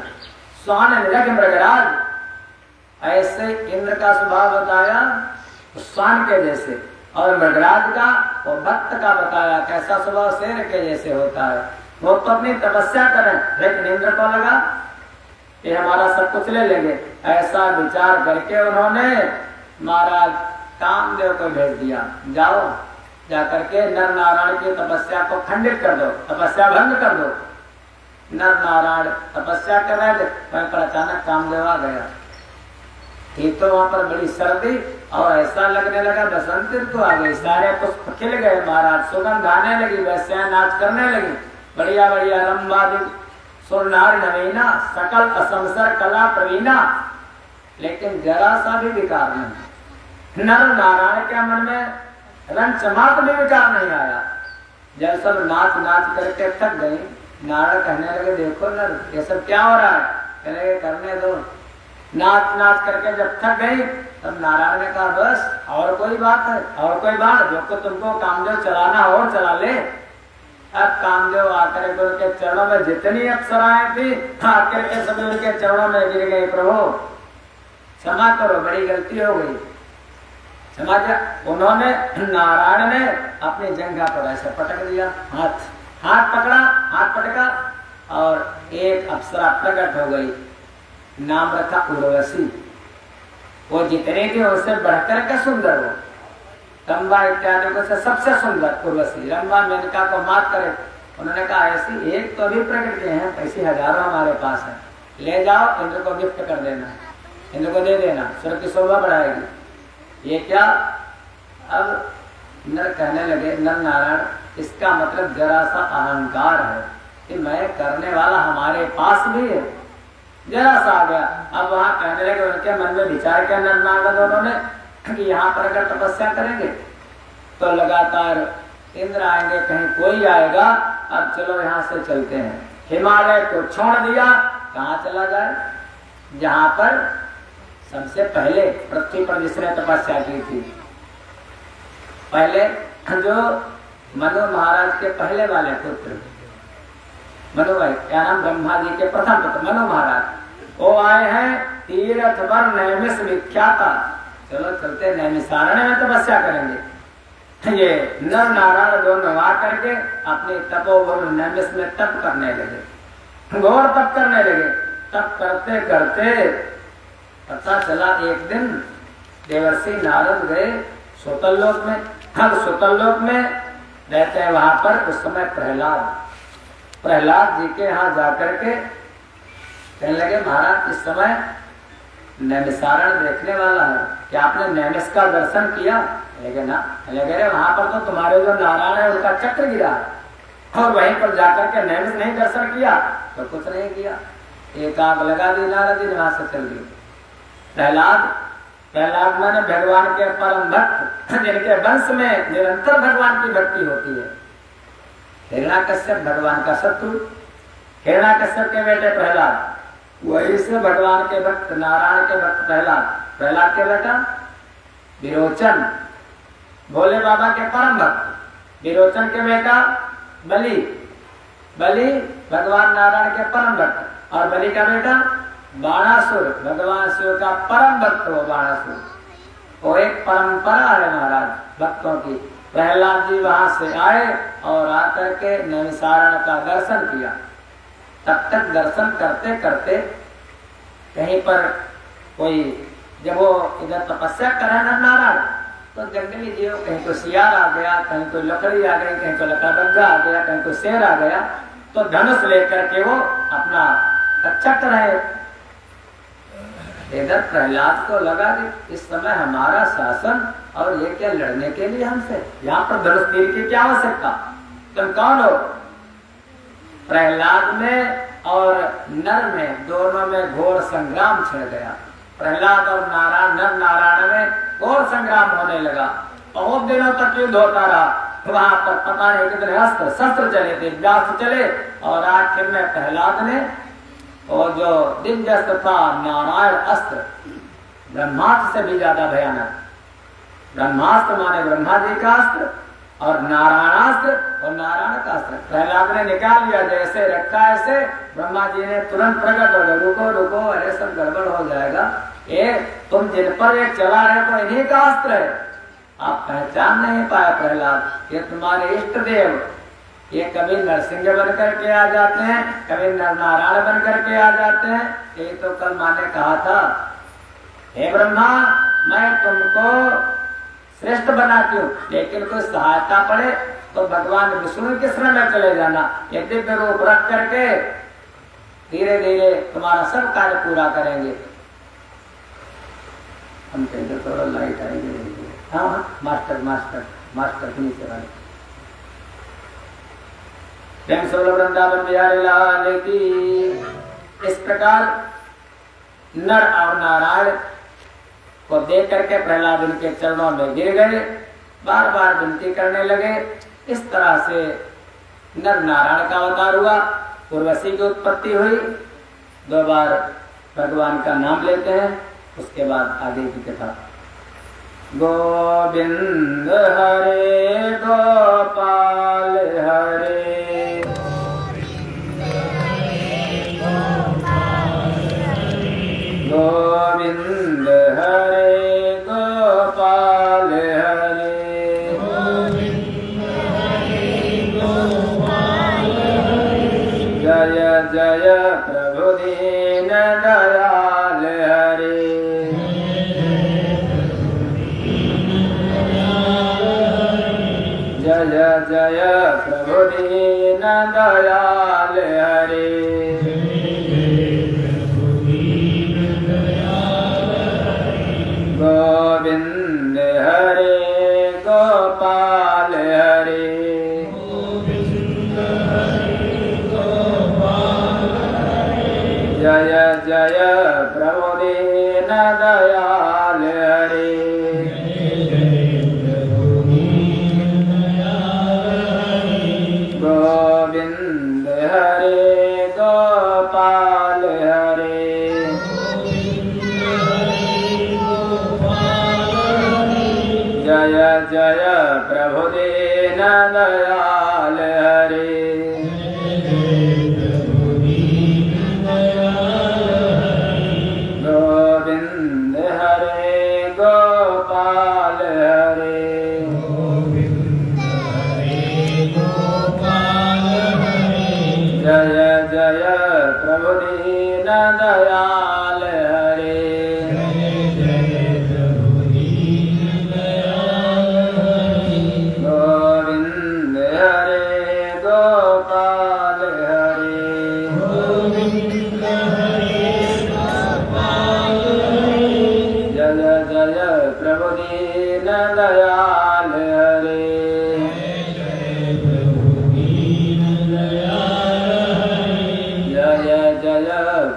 स्वान निरख मृगराज, ऐसे इंद्र का स्वभाव बताया स्वान के जैसे, और मृगराज का और भक्त का बताया कैसा स्वभाव शेर के जैसे होता है। वो तो अपनी तपस्या करें, लेकिन इंद्र को लगा ये हमारा सब कुछ ले लेंगे। ऐसा विचार करके उन्होंने महाराज कामदेव को भेज दिया, जाओ जाकर के नर नारायण की तपस्या को खंडित कर दो, तपस्या भंग कर दो। नर नारायण तपस्या कर रहे थे, वहीं पर अचानक कामदेव आ गया। ठीक तो वहां पर बड़ी सर्दी और ऐसा लगने लगा बसंत ऋतु आ गई, सारे पुष्प खिल गए महाराज, सुगंध आने लगी, वैसे नाच करने लगी, बढ़िया बढ़िया लंबा दिन सुरनार नवीना, सकल असंसर कला प्रवीणा, लेकिन जरा सा भी विकार नहीं। नर नारायण के मन में रंचमात भी विकार नहीं आया। जब सब नाच नाच करके थक गई, नारायण कहने लगे देखो नर ये सब क्या हो रहा है, कहने लगे करने दो। नाच नाच करके जब थक गई तब नारायण ने कहा बस और कोई बात है, और कोई बात, जो को तुमको कामदेव चलाना और चला ले। अब कामदेव आकर के उनके चरणों में जितनी अप्सराएं थी आकर के सभी उनके चरणों में गिर गई, प्रभु क्षमा करो बड़ी गलती हो गई, क्षमा किया। उन्होंने नारायण ने अपनी जंघा पर ऐसे पटक दिया, हाथ पकड़ा, हाथ पटका और एक अप्सरा प्रकट हो गई, नाम रखा उर्वशी। वो जितने थे उससे बढ़कर के सुंदर हो, रंभा इत्यादि को से सबसे सुंदर उर्वशी, रंभा मेनका को मात करे। उन्होंने कहा ऐसी एक तो अभी प्रकट किए हैं, ऐसी हजारों हमारे पास है, ले जाओ इंद्र को गिफ्ट कर देना, इंद्र को दे देना, स्वर्ग की शोभा बढ़ाएगी। ये क्या, अब नर कहने लगे नर नारायण, इसका मतलब जरा सा अहंकार है कि मैं करने वाला हमारे पास भी है, जरा सा आ गया। अब वहां कहने लगे, उनके मन में विचार किया नर नारद दोनों ने कि यहाँ पर अगर तपस्या करेंगे तो लगातार इंद्र आएंगे, कहीं कोई आएगा, अब चलो यहाँ से चलते हैं। हिमालय को छोड़ दिया, कहाँ चला जाए? जहाँ पर सबसे पहले पृथ्वी पर जिसने तपस्या की थी, पहले जो मनु महाराज के पहले वाले पुत्र मनु भाई, क्या नाम, ब्रह्मा जी के प्रथम पुत्र मनु महाराज, वो आए हैं तीर्थ पर नैमिष विख्याता। चलो चलते नैमिषारण्य में तपस्या करेंगे। ये नर नारायण दोनों आ करके अपनी तपोवन नैमिष में तप करने लगे, घोर तप करने लगे। तप करते करते पता चला एक दिन देवर्षि नारद गए सुतल लोक में। हम सुतल लोक में रहते हैं, वहां पर उस समय प्रहलाद जी के यहाँ जाकर के कहने लगे, महाराज इस समय नैमिषारण्य देखने वाला है, क्या आपने नैमिष का दर्शन किया? लेकिन ना, लगे वहां पर तो तुम्हारे जो नारायण है उनका चक्र गिरा है, और वहीं पर जाकर के नैमिष नहीं दर्शन किया? तो कुछ नहीं किया, एक आग लगा दी नारद जी, वहां से चल गई। प्रहलाद माने भगवान के परम भक्त, जिनके वंश में निरंतर भगवान की भक्ति होती है। हिरण्याकश्यप भगवान का शत्रु, हिरण्याकश्यप के बेटे प्रहलाद, वही से भगवान के भक्त, नारायण के भक्त प्रहलाद के बेटा विरोचन, भोले बाबा के परम भक्त। विरोचन के बेटा बलि भगवान नारायण के परम भक्त, और बलि का बेटा बाणासुर, भगवान शिव का परम भक्त हो बाणासुर। वो एक परंपरा है महाराज भक्तों की। प्रहलाद जी वहां से आए और आकर के नैमिषारण्य का दर्शन किया। तब तक दर्शन करते करते कहीं पर कोई, जब वो इधर तपस्या कर रहे नारायण, तो जंगली जीव, कहीं को सियार आ गया, कहीं कोई लकड़ी आ गई, कहीं को लकड़बग्गा आ गया, कहीं को शेर आ गया, तो धनुष लेकर के वो अपना रक्षा कर रहे। इधर प्रहलाद को लगा कि इस समय हमारा शासन और ये क्या लड़ने के लिए हमसे, यहाँ पर धनुष तीर की क्या आवश्यकता, तुम कौन हो? प्रहलाद में और नर में, दोनों में घोर संग्राम छिड़ गया। प्रहलाद और नर नारायण में घोर संग्राम होने लगा। बहुत दिनों तक युद्ध होता रहा। वहां पर पता नहीं कितने अस्त्र शस्त्र चले थे, व्यास्त्र चले, और आखिर में प्रहलाद ने और जो दिव्य अस्त्र था नारायण अस्त्र, ब्रह्मास्त्र से भी ज्यादा भयानक, ब्रह्मास्त्र माने ब्रह्मा जी का अस्त्र, और नारायणास्त्र और नारायण का अस्त्र प्रहलाद ने निकाल लिया। जैसे रखा ऐसे ब्रह्मा जी ने तुरंत प्रकट हो गए, रुको रुको, अरे सब गड़बड़ हो जाएगा, ये तुम जिन पर एक चला रहे तो इन्हीं का अस्त्र है। आप पहचान नहीं पाए प्रहलाद, ये तुम्हारे इष्ट देव, ये कभी नरसिंह बन करके आ जाते हैं, कभी नारायण बन करके आ जाते हैं। ये तो कल माँ ने कहा था, हे ब्रह्मा मैं तुमको श्रेष्ठ बनाती हूँ, लेकिन कोई सहायता पड़े तो भगवान विष्णु के शरण में चले जाना, ये दिव्य रूप रख करके धीरे धीरे तुम्हारा सब कार्य पूरा करेंगे। हम कहेंगे थोड़ा लाइट आएंगे। हाँ हाँ, मास्टर नीचे वाले वृंदावन बिहारी लाल की। इस प्रकार नर और नारायण को देख करके प्रहलाद उनके चरणों में गिर गए, बार बार विनती करने लगे। इस तरह से नर नारायण का अवतार हुआ, उर्वशी की उत्पत्ति हुई। 2 बार भगवान का नाम लेते हैं, उसके बाद आगे की कथा। गोविंद हरे गोपाल हरे, गोविंद हरे गोपाल हरे, जय जय प्रभु दीन दयाल हरे, जय जय प्रभु दीन दयाल हरे, गोविंद हरे गोपाल हरे, जय जय जय प्रभु दीन दयाल हरे। गोविंद हरे गोपाल हरे। जय जय प्रभु दीन दयाल हरे। गोविंद हरे गोपाल हरे। जय जय प्रभु दीन दयाल हरे।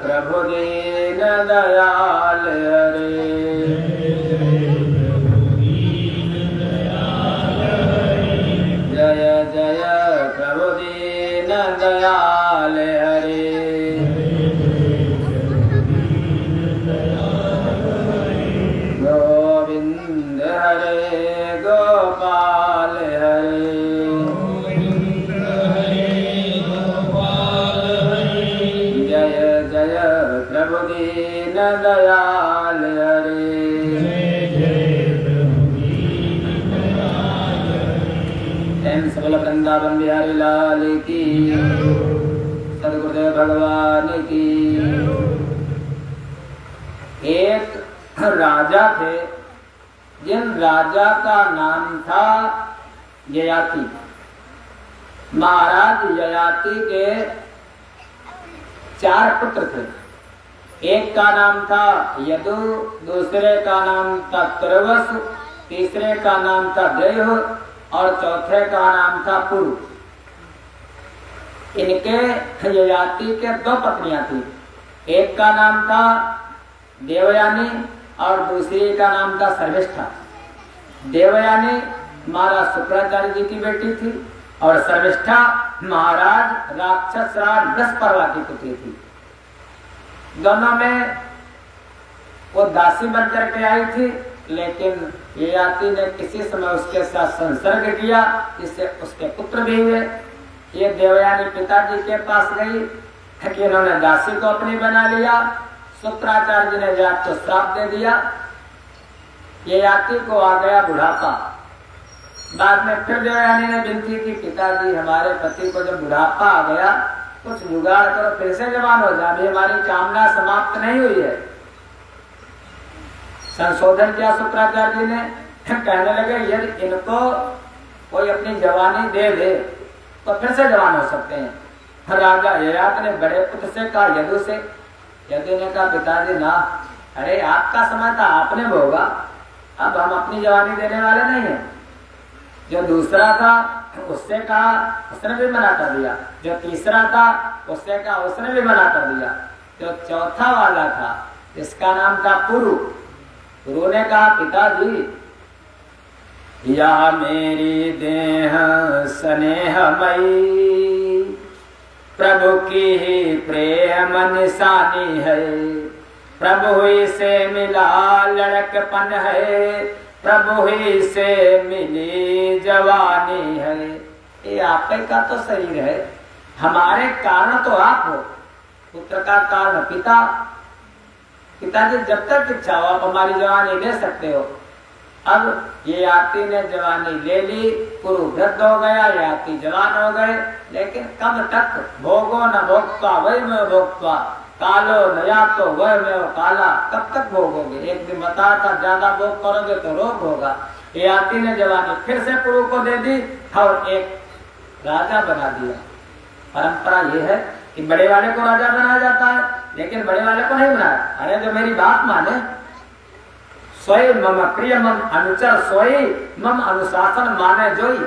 प्रभु दीन दयाल हरे। जय जय प्रभु दीन दयाल हरे। गोविंद हरे गोपाल हरे। प्रभु दीन दयाल हरे। एम सबल वृंदावन बिहारी लाल की, सदगुरुदेव भगवान की। एक राजा थे, जिन राजा का नाम था ययाति। महाराज ययाति के 4 पुत्र थे। एक का नाम था यदु, दूसरे का नाम था तुरवस, तीसरे का नाम था देह और चौथे का नाम था पुरु। इनके ययाति के 2 पत्नियां थी। एक का नाम था देवयानी और दूसरी का नाम था सर्विष्ठा। देवयानी महाराज शुक्राचार्य जी की बेटी थी और सर्विष्ठा महाराज राक्षस राज बृहस्पति की पुत्री थी। दोनों में वो दासी बन करके आई थी, लेकिन ययाति ने किसी समय उसके साथ संसर्ग किया, जिससे उसके पुत्र भी हुए। ये देवयानी पिताजी के पास गई कि इन्होंने दासी को अपनी बना लिया। शुक्राचार्य जी ने जात को श्राप दे दिया। ययाति को आ गया बुढ़ापा। बाद में फिर देवयानी ने विनती की, पिताजी हमारे पति को जब बुढ़ापा आ गया, कुछ जुगाड़ करो, फिर से जवान हो जाए। अभी हमारी कामना समाप्त नहीं हुई है। संशोधन किया शुक्राचार्य जी ने। कहने लगे यदि इनको कोई अपनी जवानी दे दे तो फिर से जवान हो सकते हैं। राजा ययाति ने बड़े पुत्र से कहा, यदु से। यदु ने कहा, पिताजी ना, अरे आपका समय था, आपने भोगा, अब हम अपनी जवानी देने वाले नहीं है। जो दूसरा था उससे कहा, उसने भी मना कर दिया। जो तीसरा था उससे कहा, उसने भी मना कर दिया। जो चौथा वाला था, इसका नाम था पुरु। पुरु ने कहा, पिताजी यह मेरी देह स्नेहमयी, प्रभु की ही प्रेम निशानी है। प्रभु ही से मिला लड़कपन है, प्रभु ही से मिली जवानी है। ये आपका का तो शरीर है, हमारे कारण तो आप हो, पुत्र का कारण पिता। पिताजी जब तक इच्छा हो आप हमारी जवानी ले सकते हो। अब ययाति ने जवानी ले ली, पुरु वृद्ध हो गया, ययाति जवान हो गए। लेकिन कब तक? भोगो न भोक्ता वही में भोक्ता, कालो नया तो वह में काला। कब तक भोगोगे? एक दिन बता था, ज्यादा भोग करोगे तो रोग होगा। ययाति ने जवानी फिर से पुरु को दे दी और एक राजा बना दिया। परंपरा ये है कि बड़े वाले को राजा बनाया जाता है, लेकिन बड़े वाले को नहीं बनाया। अरे जो मेरी बात माने, स्वयं मम प्रिय मम अनुचर सोई, मम अनुशासन माने जोई।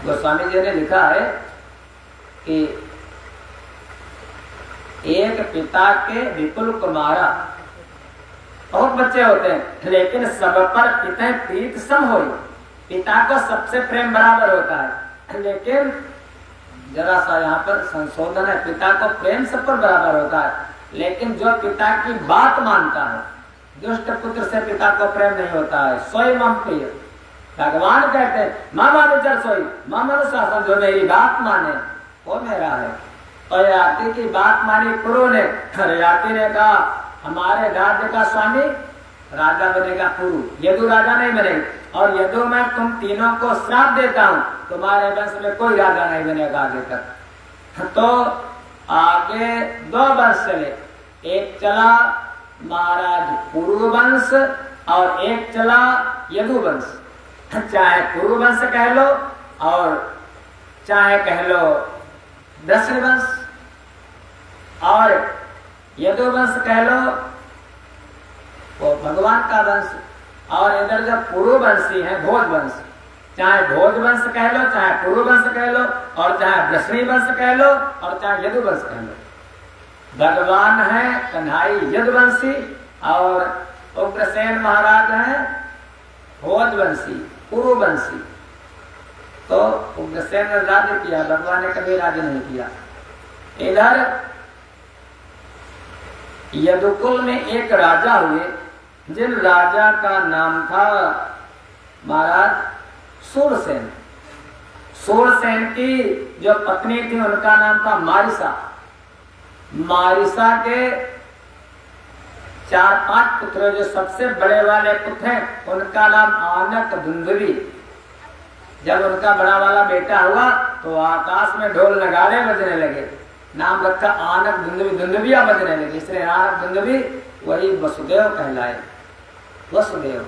गोस्वामी जी ने लिखा है कि एक पिता के विपुल कुमारा, बहुत बच्चे होते हैं, लेकिन सब पर पिता प्रीत सम होई। पिता को सबसे प्रेम बराबर होता है, लेकिन जरा सा यहाँ पर संशोधन है, पिता को प्रेम सब पर बराबर होता है, लेकिन जो पिता की बात मानता है, दुष्ट पुत्र से पिता को प्रेम नहीं होता है। स्वयं प्रिय, भगवान कहते हैं मामा विचार सोई, मामा शासन जो मेरी बात माने वो मेरा है। और याति की बात मानी पुरु ने, याति ने कहा हमारे राज्य का स्वामी राजा बनेगा पुरु, यदु राजा नहीं बनेगा। और यदु मैं तुम तीनों को श्राप देता हूं, तुम्हारे वंश में कोई राजा नहीं बनेगा आगे तक। तो आगे दो वंश चले, एक चला महाराज पुरु वंश और एक चला यदु वंश। चाहे पुरु वंश कह लो और चाहे कह लो दशरथ वंश, और यदु वंश कह लो वो भगवान का वंश। और इधर जो पुरुवंशी है भोज वंश, चाहे भोज वंश कह लो, चाहे पुरुवंश कह लो, और चाहे दशरथी वंश कह लो, और चाहे यदु वंश कह लो। भगवान है कन्हाई यदुवंशी और उग्रसेन महाराज है भोजवंशी पुरुवंशी। तो उग्रसेन ने राज्य किया, भगवान ने कभी राज्य नहीं किया। इधर यदुकुल में एक राजा हुए, जिन राजा का नाम था महाराज सूरसेन। सूरसेन की जो पत्नी थी उनका नाम था मारिसा। मारिसा के 4-5 पुत्र, जो सबसे बड़े वाले पुत्र हैं उनका नाम आनक धुंधवी। जब उनका बड़ा वाला बेटा हुआ तो आकाश में ढोल नगाड़े बजने लगे, नाम रखा आनक धुंधवी, धुंधविया बजने लगी, इसलिए आनक धुंधवी वही वसुदेव कहलाए, वसुदेव।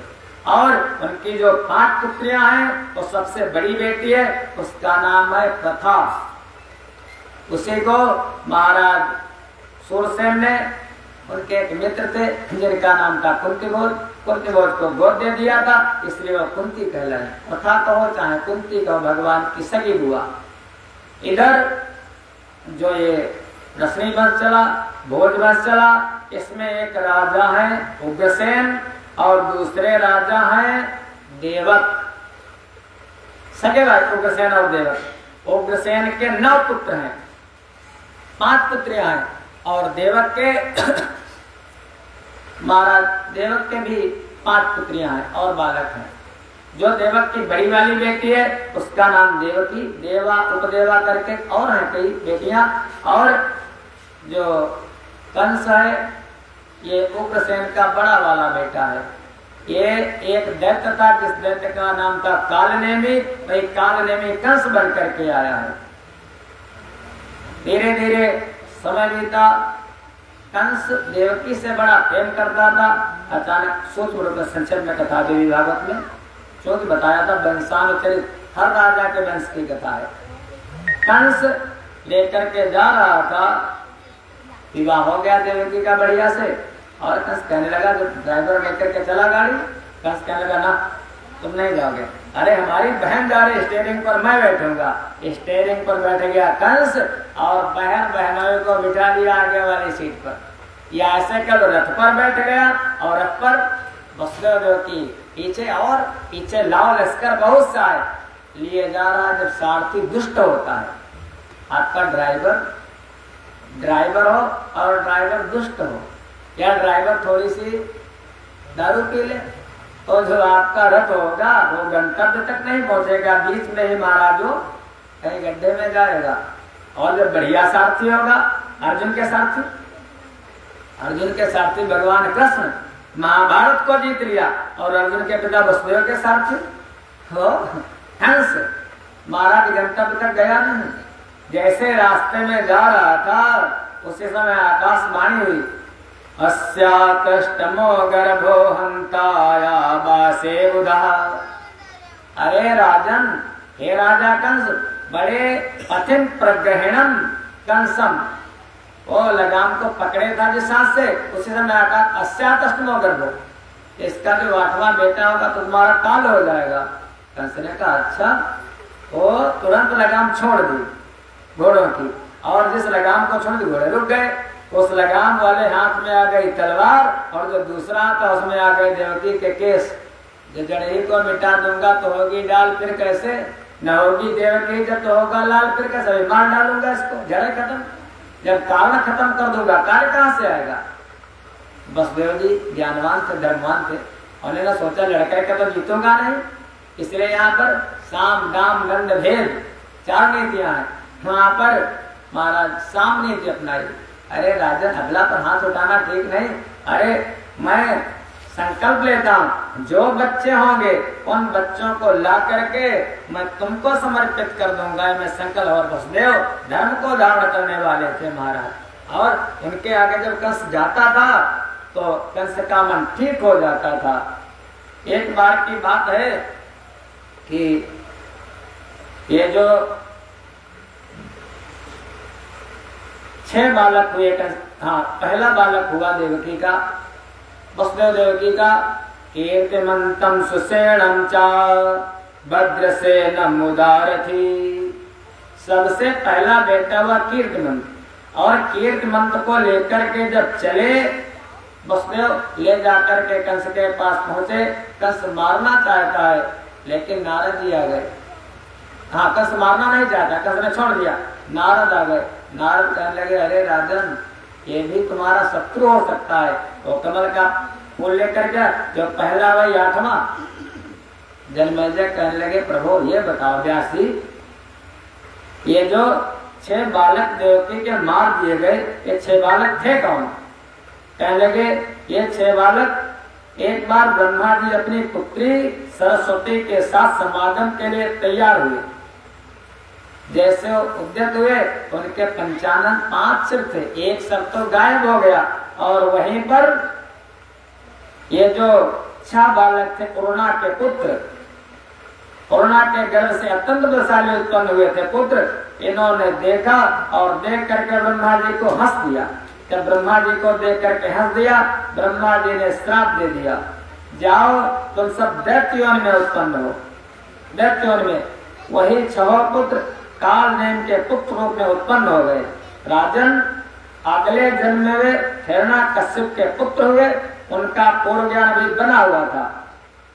और उनकी जो 5 पुत्रियां हैं तो सबसे बड़ी बेटी है उसका नाम है प्रथा। उसी को महाराज सूरसेन ने, उनके एक मित्र थे जिनका नाम था कुंतीभोज, कुंतीभोज को गोद दे दिया था, इसलिए वो कुंती कहलाए। प्रथा कहो चाहे कुंती कहो, भगवान की सगी बुआ। इधर जो ये दशरथी वंश चला, भोज वंश चला, इसमें एक राजा है उग्रसेन और दूसरे राजा हैं देवक। सगे भाई उग्रसेन और देवक। उग्रसेन के 9 पुत्र हैं, 5 पुत्रियां हैं, और देवक के महाराज देवक के भी 5 पुत्रियां हैं और बालक हैं। जो देवक की बड़ी वाली बेटी है उसका नाम देवकी, देवा उपदेवा करके और हैं कई बेटियां। और जो कंस है ये उग्रसेन का बड़ा वाला बेटा है। ये एक दैत्य था जिस दैत्य का नाम था कालनेमी, वही कालनेमी कंस बन करके आया है। धीरे धीरे समय बीता, कंस देवकी से बड़ा प्रेम करता था। अचानक सूक्ष्म रूप में संक्षेप में कथा देवी भागवत में क्योंकि बताया था वंशानुचरित, हर राजा के वंश की कथा है। कंस लेकर के जा रहा था, विवाह हो गया देवकी का बढ़िया से, और कंस कहने लगा, जब ड्राइवर लेकर के चला गाड़ी, कंस कहने लगा ना तुम नहीं जाओगे। अरे हमारी बहन जा रही, स्टीयरिंग पर मैं बैठूंगा। स्टीयरिंग पर बैठ गया कंस और बहन बहनों को बिठा दिया आगे वाली सीट पर। या ऐसे कर रथ पर बैठ गया और रथ पर वसुदेव की पीछे, और पीछे लाओ लश्कर बहुत सा है लिए जा रहा। जब सारथी दुष्ट होता है, आपका ड्राइवर हो और ड्राइवर दुष्ट हो, या ड्राइवर थोड़ी सी दारू पी ले, तो जो आपका रथ होगा वो गंतव्य तक नहीं पहुंचेगा, बीच में ही महाराज वो कहीं गड्ढे में जाएगा। और जो बढ़िया सारथी होगा, अर्जुन के सारथी भगवान कृष्ण महाभारत को जीत लिया, और अर्जुन के पिता वसुदेव के सारथी हो हंस, महाराज गंतव्य तक गया नहीं। जैसे रास्ते में जा रहा था उसी समय आकाशवाणी हुई, अस्या कष्टमो गर्भो हंताया बासे बुधा। अरे राजन, हे राजा कंस, बड़े पथिम प्रग्रहणम कंसम, वो लगाम को पकड़े था जिस हाथ से, उसी समय आकाश अस्यातष्टमो गर्भो, इसका जो 8वां बेटा होगा तो तुम्हारा काल हो जाएगा। कंस ने कहा अच्छा। वो तुरंत लगाम छोड़ दी घोड़ों की, और जिस लगाम को छोड़ दी घोड़े रुक गए। उस लगाम वाले हाथ में आ गई तलवार, और जो दूसरा था उसमें आ गए देवकी के केस। जो जड़ही को मिटा दूंगा तो होगी डाल, फिर कैसे न होगी देवकी, जब तो होगा लाल, फिर कैसे मार डालूंगा इसको, जड़े खत्म। जब कारण खत्म कर दूंगा कार्य कहां से आएगा। वसुदेव जी ज्ञानवान थे, धर्मवान थे, उन्होंने सोचा लड़के का तो जीतूंगा नहीं, इसलिए यहाँ पर साम दाम दंड भेद 4 नीतियां हैं। वहां पर महाराज साम नीति अपनाई। अरे राजन, अगला पर हाथ उठाना ठीक नहीं। अरे मैं संकल्प लेता हूँ, जो बच्चे होंगे उन बच्चों को ला करके मैं तुमको समर्पित कर दूंगा। मैं संकल्प, और वसुदेव धर्म को धारण करने वाले थे महाराज, और उनके आगे जब कंस जाता था तो कंस का मन ठीक हो जाता था। एक बार की बात है कि ये जो 6 बालक हुए, हाँ पहला बालक हुआ देवकी का, वसुदेव देवकी का, कीर्तिमंतम सुसेणम चा भद्रसेनम उदारथी। सबसे पहला बेटा हुआ कीर्तिमंत, और कीर्तिमंत को लेकर के जब चले वसुदेव, ले जाकर के कंस के पास पहुंचे। कंस मारना चाहता है लेकिन नारद जी आ गए। हाँ, कंस मारना नहीं चाहता, कंस ने छोड़ दिया, नारद आ गए। नारद कहने लगे, अरे राजन, ये भी तुम्हारा शत्रु हो सकता है। तो कमल का फूल लेकर के जो पहला वही 8वां। जन्मेजय कहने लगे, प्रभु ये बताओ व्यास जी, ये जो 6 बालक देवकी के मार दिए गए, ये 6 बालक थे कौन? कहने लगे, ये 6 बालक एक बार ब्रह्मा जी अपनी पुत्री सरस्वती के साथ समागम के लिए तैयार हुए। जैसे उद्यत हुए उनके 5 सिर थे, एक सिर तो गायब हो गया। और वहीं पर ये जो 6 बालक थे पूर्णा के पुत्र, पूर्णा के गर्भ से अत्यंत बलशाली उत्पन्न हुए थे पुत्र, इन्होंने देखा और देख करके ब्रह्मा जी को हंस दिया। जब ब्रह्मा जी को देख करके हंस दिया, ब्रह्मा जी ने श्राप दे दिया, जाओ तुम सब दैत्यों में उत्पन्न हो। दैत्यों में वही 6 पुत्र काल नेम के पुत्र रूप में उत्पन्न हो गए। राजन, अगले जन्म में वे हिरण्यकश्यप के पुत्र हुए। उनका पूर्व ज्ञान भी बना हुआ था,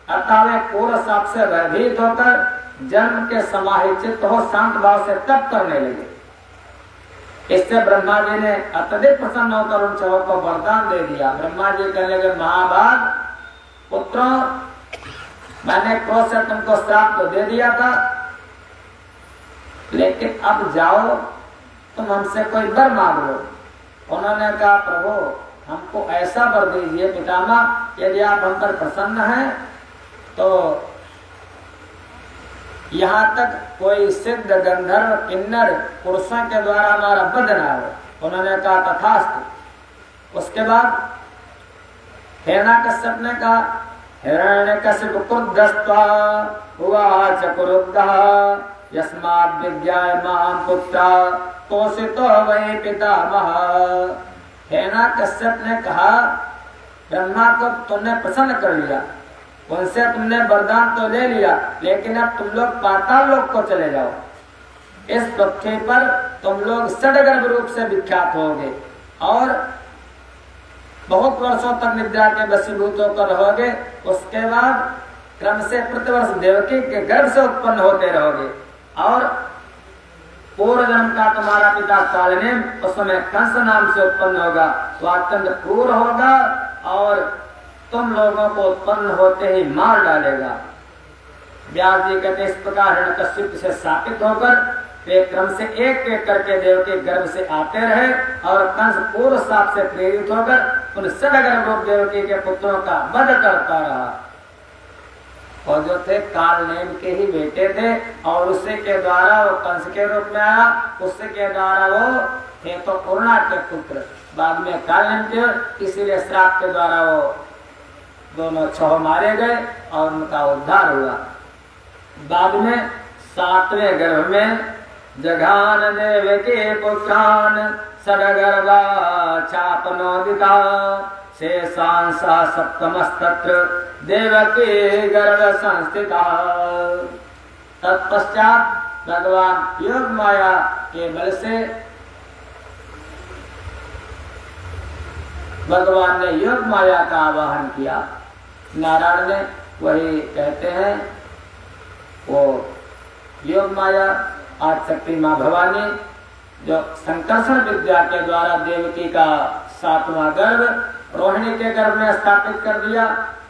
अतः वे पूर्व साप से भयभीत होकर जन्म के समाहित चित्त हो शांत भाव से तप करने लगे। इससे ब्रह्मा जी ने अत्यधिक प्रसन्न होकर उन 6 को वरदान दे दिया। ब्रह्मा जी कहने लगे, महाभाग पुत्रों, मैंने क्रोध से तुमको श्राप तो दे दिया था, लेकिन अब जाओ तुम हमसे कोई वर मांग लो। उन्होंने कहा, प्रभु हमको ऐसा वर दीजिए पितामह, यदि आप हम पर प्रसन्न हैं तो यहाँ तक कोई सिद्ध गंधर्व किन्नर पुरुषों के द्वारा हमारा वध न हो। उन्होंने कहा, तथास्तु। उसके बाद हिरण्यकश्यप ने कहा, हिरण्यकश्यप क्रुद्धस्त्वा उवाच क्रुद्धः यस्माद् विज्ञाय मां पुत्रा तोषितो वै पितामह। हिरण्यकश्यप ने कहा, ब्रह्मा को तुमने प्रसन्न कर लिया, उनसे तुमने वरदान तो ले लिया, लेकिन अब तुम लोग पाताल लोक को चले जाओ। इस पृथ्वी पर तुम लोग सडगर्भ रूप से विख्यात होगे और बहुत वर्षों तक निद्रा के वशीभूत होकर रहोगे। उसके बाद क्रम से प्रतिवर्ष देवकी के गर्भ से उत्पन्न होते रहोगे। और पूर्व जन्म का तुम्हारा पिता कालनेम उस समय कंस नाम से उत्पन्न होगा, वह अत्यंत क्रूर होगा और तुम लोगों को उत्पन्न होते ही मार डालेगा। व्यास जी कहते, इस प्रकार हिरण्यकश्यप से शापित होकर वे क्रम से एक एक करके देव के गर्भ से आते रहे और कंस पूर्व साप से प्रेरित होकर उन सडगर्भ रूप देवकी के पुत्रों का वध करता रहा। और जो थे काल नेम के ही बेटे थे और उसी के द्वारा वो कंस के रूप में आया, उसी के द्वारा वो थे तो पूर्णा के पुत्र, बाद में काल नेम के, इसीलिए श्राप के द्वारा वो दोनों 6 मारे गए और उनका उद्धार हुआ। बाद में 7वें गर्भ में जघान देवकी पुत्रान सडगर्भा चापनोदिता शेषांसा सप्तमस्तत्र देवकी गर्भ संस्थिता। तत्पश्चात भगवान योग माया के बल से भगवान ने योग माया का आवाहन किया। नारायण ने वही कहते हैं, वो योग माया आज शक्ति माँ भवानी जो संकर्षण विद्या के द्वारा देवकी का 7वां गर्भ रोहिणी के गर्भ में स्थापित कर दिया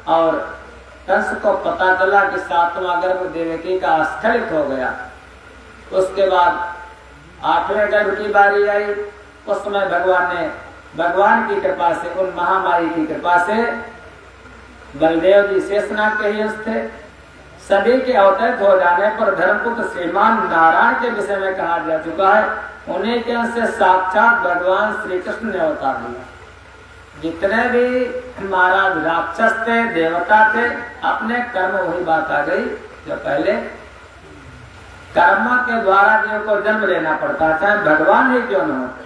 और कंस को पता चला कि 7वां गर्भ देवकी का स्खलित हो गया। उसके बाद 8वें गर्भ की बारी आई। उस समय भगवान की कृपा से, उन महामारी की कृपा से, बलदेव जी शेषनाग के ही थे। सभी के अवतरित हो जाने पर धर्मपुत्र श्रीमान नारायण के विषय में कहा जा चुका है, उन्हीं के अंश से साक्षात भगवान श्री कृष्ण ने अवतार लिया। जितने भी महाराज राक्षस थे, देवता थे, अपने कर्म, वही बात आ गई जो पहले कर्म के द्वारा जीव को जन्म लेना पड़ता, चाहे भगवान ही क्यों न होते।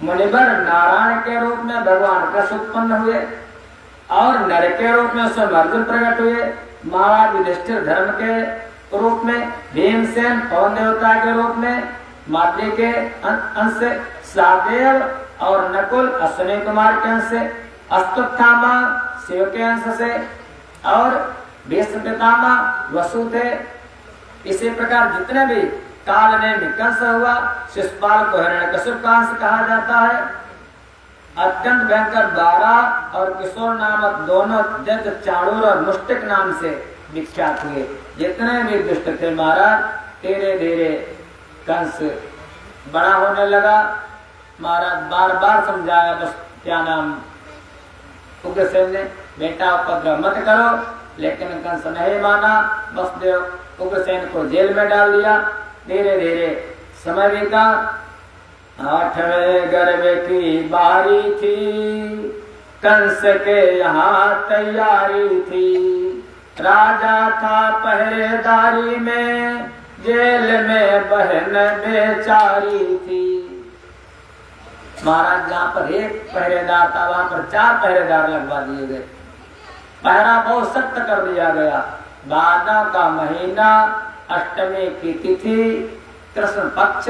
मुनिवर नारायण के रूप में भगवान कृष्ण उत्पन्न हुए और नर के रूप में स्वयं अर्जुन प्रकट हुए। महाराज युधिष्ठिर धर्म के रूप में, भीमसेन पवन देवता के रूप में, माद्री के अंश से सहदेव और नकुल अश्विनी कुमार के अंश से, अश्वत्थामा शिव के अंश से और भीष्म पितामह वसु थे। इसी प्रकार जितने भी काल ने निकंस हुआ, शिशुपाल को हिरण्यकशिप का अंश कहा जाता है। अत्यंत भयंकर 12 और किशोर नामक दोनों दैत्य चाणूर और मुष्टिक नाम से विख्यात हुए। जितने भी दुष्ट थे महाराज, धीरे धीरे कंस बड़ा होने लगा। महाराज बार बार समझाया, बस क्या नाम उग्रसेन ने, बेटा उपद्रव मत करो, लेकिन कंस नहीं माना। वसुदेव उग्रसेन को जेल में डाल दिया। धीरे धीरे समय बीता। 8वें गर्भ की बारी थी, कंस के यहाँ तैयारी थी। राजा था पहरेदारी में, जेल में बहन बेचारी थी। महाराज जहाँ पर एक पहरेदार था, वहां पर 4 पहरेदार लगवा दिए गए। पहरा बहुत सख्त कर दिया गया। भादों का महीना, अष्टमी की तिथि, कृष्ण पक्ष।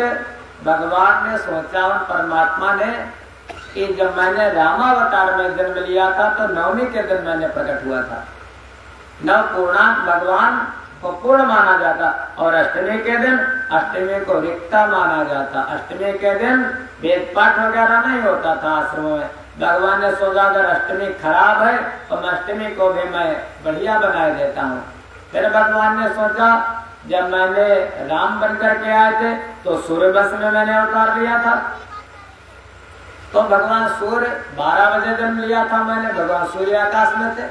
भगवान ने सोचा, परमात्मा ने, कि जब मैंने रामावतार में जन्म लिया था तो 9वीं के दिन मैंने प्रकट हुआ था। 9 पूर्णांक भगवान को पूर्ण माना जाता और अष्टमी के दिन अष्टमी को रिक्ता माना जाता। अष्टमी के दिन वेद पाठ वगैरह नहीं होता था आश्रमों में। भगवान ने सोचा अगर अष्टमी खराब है तो मैं अष्टमी को भी मैं बढ़िया बना देता हूँ। फिर भगवान ने सोचा, जब मैंने राम बनकर के आए थे तो सूर्य वंश में मैंने अवतार लिया था, तो भगवान सूर्य 12 बजे जन्म लिया था मैंने, भगवान सूर्य आकाश में थे।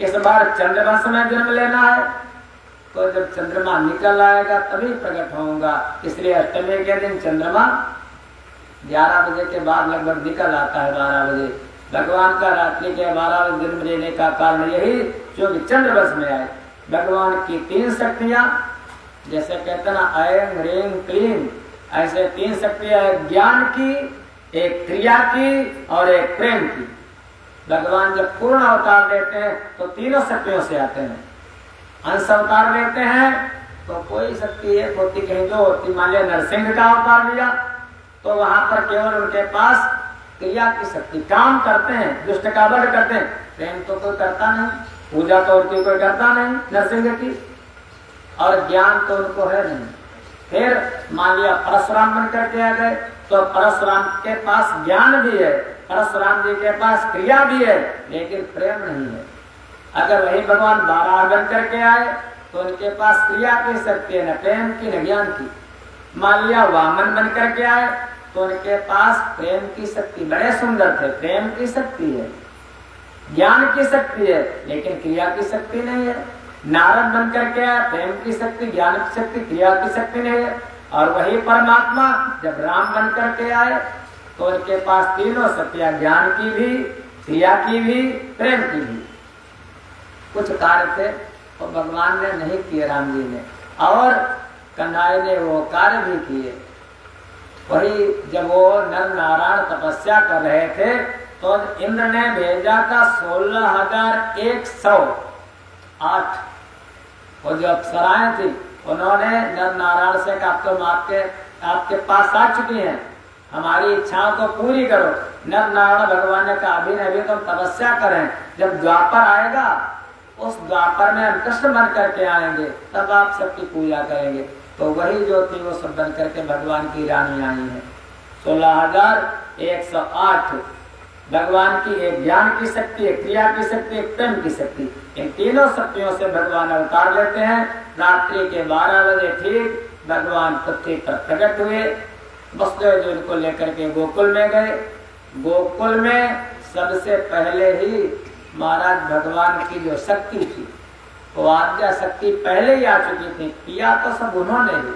इस बार चंद्रवंश में जन्म लेना है, तो जब चंद्रमा निकल आएगा तभी प्रकट होऊंगा। इसलिए अष्टमी के दिन चंद्रमा 11 बजे के बाद लगभग निकल आता है। 12 बजे भगवान का रात्रि के 12 बजे जन्म लेने का कारण यही, जो कि चंद्रवंश में आए। भगवान की 3 शक्तियां, जैसे कहते ना ऐं ह्रीं क्लीं, ऐसे 3 शक्तियां, एक ज्ञान की, एक क्रिया की और एक प्रेम की। भगवान जब पूर्ण अवतार लेते हैं तो तीनों शक्तियों से आते हैं। अंश अवतार लेते हैं तो कोई शक्ति एक होती, कहीं 2 होती। मान लिया नरसिंह का अवतार लिया तो वहां पर केवल उनके पास क्रिया की शक्ति, काम करते हैं, दुष्ट का वध करते हैं, प्रेम तो कोई करता नहीं, पूजा तो उनकी कोई करता नहीं नरसिंह की, और ज्ञान तो उनको है नहीं। फिर मान लिया परशुराम बन करके आ गए तो परशुराम के पास ज्ञान भी है, परशुराम जी के पास क्रिया भी है, लेकिन प्रेम नहीं है। अगर वही भगवान 12 बन करके आए तो उनके पास क्रिया की शक्ति है, न प्रेम की न ज्ञान की। मान लिया वामन बन करके आए तो उनके पास प्रेम की शक्ति, बड़े सुंदर थे, प्रेम की शक्ति है, ज्ञान की शक्ति है, लेकिन क्रिया की शक्ति नहीं है। नारद बन करके आए, प्रेम की शक्ति, ज्ञान की शक्ति, क्रिया की शक्ति नहीं है। और वही परमात्मा जब राम बन करके आए तो उनके पास तीनों शक्तियां, ज्ञान की भी, क्रिया की भी, प्रेम की भी। कुछ कार्य थे तो भगवान ने नहीं किए, राम जी ने, और कन्हैया ने वो कार्य भी किए। वही जब वो नर नारायण तपस्या कर रहे थे तो इंद्र ने भेजा था 16,108। वो जो अप्सराएं थी उन्होंने नर नारायण से कहा, तुम आपके पास आ चुकी हैं, हमारी इच्छाओं को पूरी करो। नर नारायण भगवान ने कहा, अभी नहीं, अभी तुम तपस्या करें, जब द्वापर आएगा उस द्वापर में हम कृष्ण बन करके आएंगे, तब आप सबकी पूजा करेंगे। तो वही जो थी वो सब बन करके भगवान की रानी आई है। 16,108 भगवान की एक ज्ञान की शक्ति, एक क्रिया की शक्ति, एक प्रेम की शक्ति, इन तीनों शक्तियों से भगवान अवतार लेते हैं। रात्रि के 12 बजे ठीक भगवान पृथ्वी पर प्रकट हुए। वसुदेव जी उनको लेकर के गोकुल में गए। गोकुल में सबसे पहले ही महाराज भगवान की जो शक्ति थी वो आज्ञा शक्ति पहले ही आ चुकी थी, किया तो सब उन्होंने ही।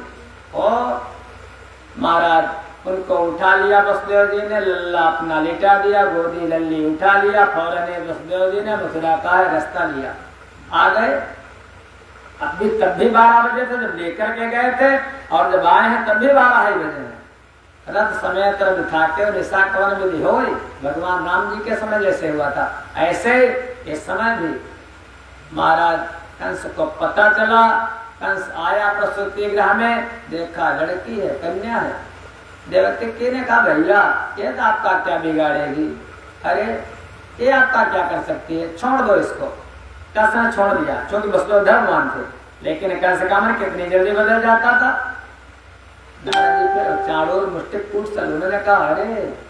और महाराज उनको उठा लिया वसुदेव जी ने, लल्ला अपना लेटा दिया, गोदी लल्ली उठा लिया, फौरन वसुदेव जी ने मथुरा का है रास्ता लिया, आ गए। तब भी 12 बजे थे जब लेकर के गए थे, और जब आए हैं तब भी 12 ही बजे हैं। रथ समय तरह बिठा के निशा कवन विधि हो, भगवान राम जी के समय जैसे हुआ था ऐसे इस समय भी महाराज कंस को पता चला। कंस आया प्रसूति गृह में, देखा लड़की है, कन्या है। देवकी ने कहा भैया ये तो आपका क्या बिगाड़ेगी, अरे ये आपका क्या कर सकती है, छोड़ दो इसको। कंस ने छोड़ दिया क्योंकि वसुदेव धर्मवान थे, लेकिन कंस का मन कितनी जल्दी बदल जाता था। नारद जी फिर चारों मुष्टि कूट सल, उन्होंने कहा अरे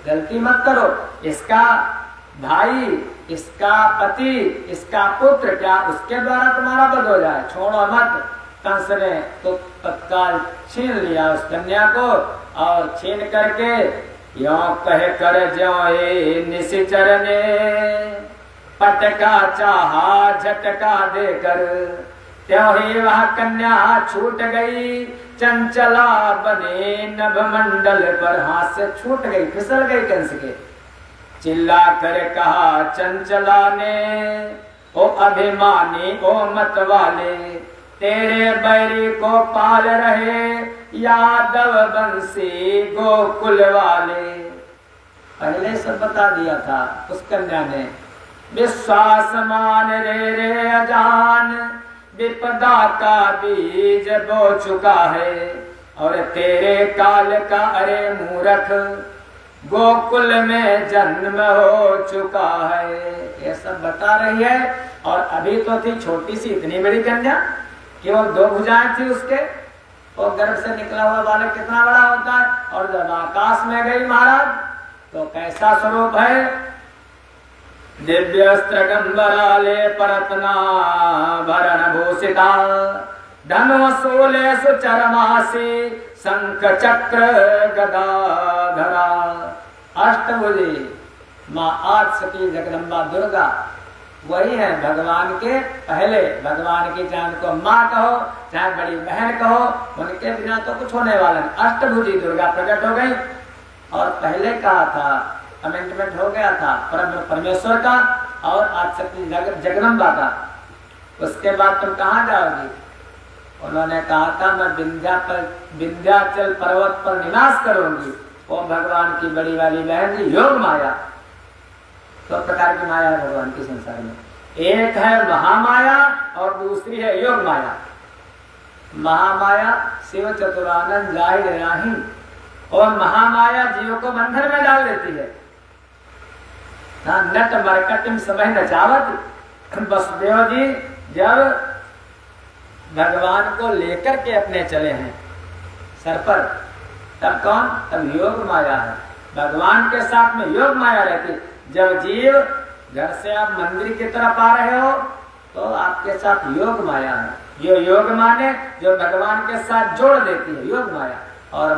गलती मत करो, इसका भाई, इसका पति, इसका पुत्र, क्या उसके द्वारा तुम्हारा वध हो जाए, छोड़ो मत। कंस ने तो तत्काल छीन लिया उस कन्या को, और छीन करके यो कहे कर ज्यो निशिचर ने पटका चाहा झटका देकर, त्यों ही वह कन्या छूट गई, चंचला बने नभ मंडल पर। हाथ से छूट गई, फिसल गई कंस के। चिल्ला कर कहा चंचला ने, ओ अभिमानी ओ मत वाले, तेरे बैरी को पाल रहे यादव वंशी गोकुल वाले। पहले सब बता दिया था उस कन्या ने। विश्वास मान रे अजान, विपदा का बीज बो चुका है, और तेरे काल का अरे मूर्ख गोकुल में जन्म हो चुका है। ये सब बता रही है। और अभी तो थी छोटी सी इतनी बड़ी कन्या, केवल 2 भुजाएं थी उसके, और गर्भ से निकला हुआ बालक कितना बड़ा होता है। और जब आकाश में गई महाराज तो कैसा स्वरूप है, दिव्यस्त्र गंबराले परत्ना भरण भूषिता, धनुषोले सुचरमासी शंख चक्र गदाधरा। अष्टभुजी माँ आदिशक्ति जगदम्बा दुर्गा वही है भगवान के पहले। भगवान की चाहे उनको माँ कहो चाहे बड़ी बहन कहो, उनके बिना तो कुछ होने वाला नहीं। अष्टभुजी दुर्गा प्रकट हो गई। और पहले कहा था, अमेंडमेंट हो गया था परमेश्वर का और आदिशक्ति जगदम्बा का। उसके बाद तुम कहाँ जाओगी? उन्होंने कहा था मैं विंध्याचल पर्वत पर निवास करूंगी। वो भगवान की बड़ी वाली बहन जी योग माया। 2 प्रकार की माया है भगवान के संसार में, एक है महामाया और दूसरी है योग माया। महामाया शिव चतुरानंद जाहिर राही, और महामाया जीव को बंधन में डाल देती है। नट मरकटिम समय नचावत। वसुदेव जी जब भगवान को लेकर के अपने चले हैं सर पर, तब कौन? तब योग माया है। भगवान के साथ में योग माया रहती। जब जीव घर से आप मंदिर की तरफ आ रहे हो तो आपके साथ योग माया है। ये योग माने जो भगवान के साथ जोड़ देती है, योग माया। और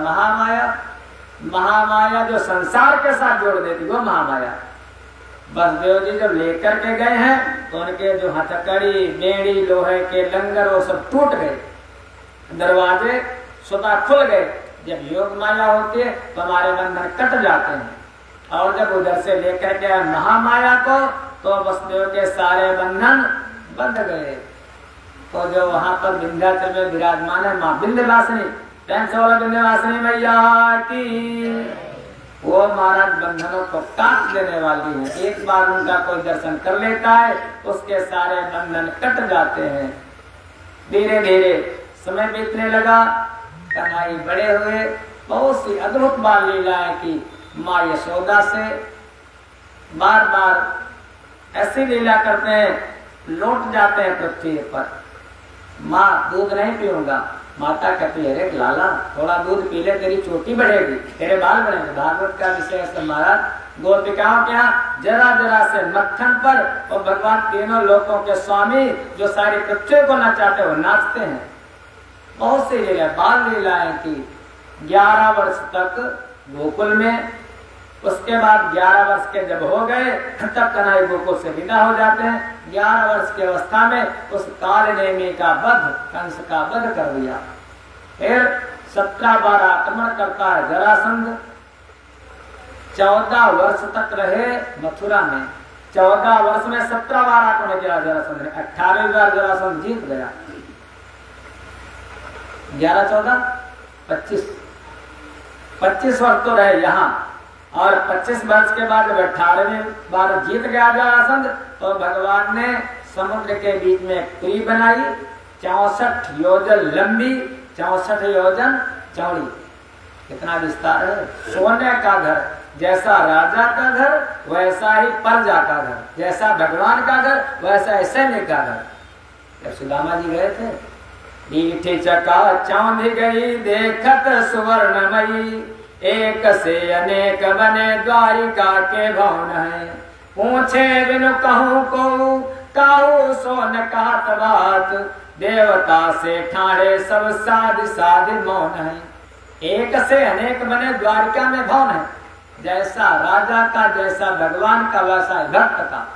महामाया जो संसार के साथ जोड़ देती वो महामाया। वसुदेव जी जब लेकर के गए हैं तो उनके जो हथकड़ी, बेड़ी, लोहे के लंगर वो सब टूट गए, दरवाजे स्वतः खुल गए। जब योग माया होती है तो हमारे बंधन कट जाते हैं। और जब उधर से लेकर के महामाया को तो वसुदेव के सारे बंधन बंध गए। तो जो वहां पर विंध्याचल में विराजमान है माँ विंध्यवासिनी, विंध्यवासिनी मैया की, वो महाराज बंधनों को काट देने वाली है। एक बार उनका कोई दर्शन कर लेता है उसके सारे बंधन कट जाते हैं। धीरे धीरे समय बीतने लगा, कन्हई बड़े हुए, बहुत सी अद्भुत बाल लीलाएं की माँ यशोदा से। बार बार ऐसी लीला करते हैं, लौट जाते हैं पृथ्वी पर। माँ दूध नहीं पीऊंगा, माता कहती है अरे लाला थोड़ा दूध पी ले, तेरी चोटी बढ़ेगी, तेरे बाल बढ़ेंगे। भागवत का विषय है महाराज, गोपिकाओं के यहाँ जरा जरा से मक्खन पर और भगवान तीनों लोकों के स्वामी जो सारी पृथ्वी को नचाते वो नाचते हैं। बहुत सी लीला बाल लीलाएं की। 11 वर्ष तक गोकुल में, उसके बाद 11 वर्ष के जब हो गए तब कन्हैया गोकुल से विदा हो जाते हैं। 11 वर्ष की अवस्था में उस काल नेमी का वध, कंस का वध कर दिया। फिर 17 बार आक्रमण करता है जरासंध। 14 वर्ष तक रहे मथुरा में। 14 वर्ष में 17 बार आक्रमण किया जरासंध ने। 18वीं बार जरासंध जीत गया। 11, 14, 25 वर्ष तो रहे यहाँ, और 25 वर्ष के बाद जब 18वीं बार जीत गया जरासंध तो भगवान ने समुद्र के बीच में एक पुरी बनाई, 64 योजन लंबी, 64 योजन चौड़ी। कितना विस्तार है। सोने का घर, जैसा राजा का घर वैसा ही प्रजा का घर, जैसा भगवान का घर वैसा ही सैनिक का घर। जब सुदामा जी गए थे, मीठी चका चौंध गई देखत सुवर्णमयी, एक से अनेक बने द्वारिका के भवन है, पूछे बिनु कहूं को काहू सोन कहत बात, देवता से ठाड़े सब साध साध मौन है। एक से अनेक बने द्वारिका में भवन है, जैसा राजा का जैसा भगवान का वैसा भक्त का।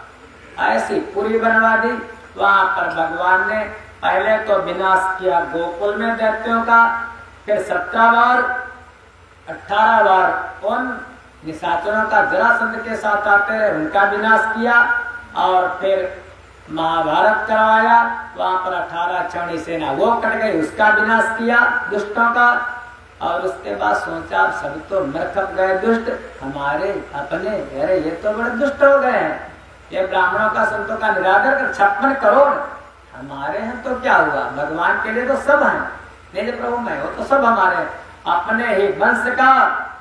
ऐसी पूरी बनवा दी। वहां पर भगवान ने पहले तो विनाश किया गोकुल में दैत्यों का, फिर 17 बार 18 बार उन निशाचरों का जरासंध के साथ आते हैं उनका विनाश किया, और फिर महाभारत करवाया। वहां पर 18 चौड़ी सेना वो कट गई, उसका विनाश किया दुष्टों का। और उसके बाद सोचा अब सब तो मरकप गए दुष्ट, हमारे अपने, अरे ये तो बड़े दुष्ट हो गए हैं, ये ब्राह्मणों का संतों का निरादर कर 56 करोड़ हमारे हैं तो क्या हुआ, भगवान के लिए तो सब हैं, मेरे प्रभु मैं हो तो सब हमारे हैं। अपने ही वंश का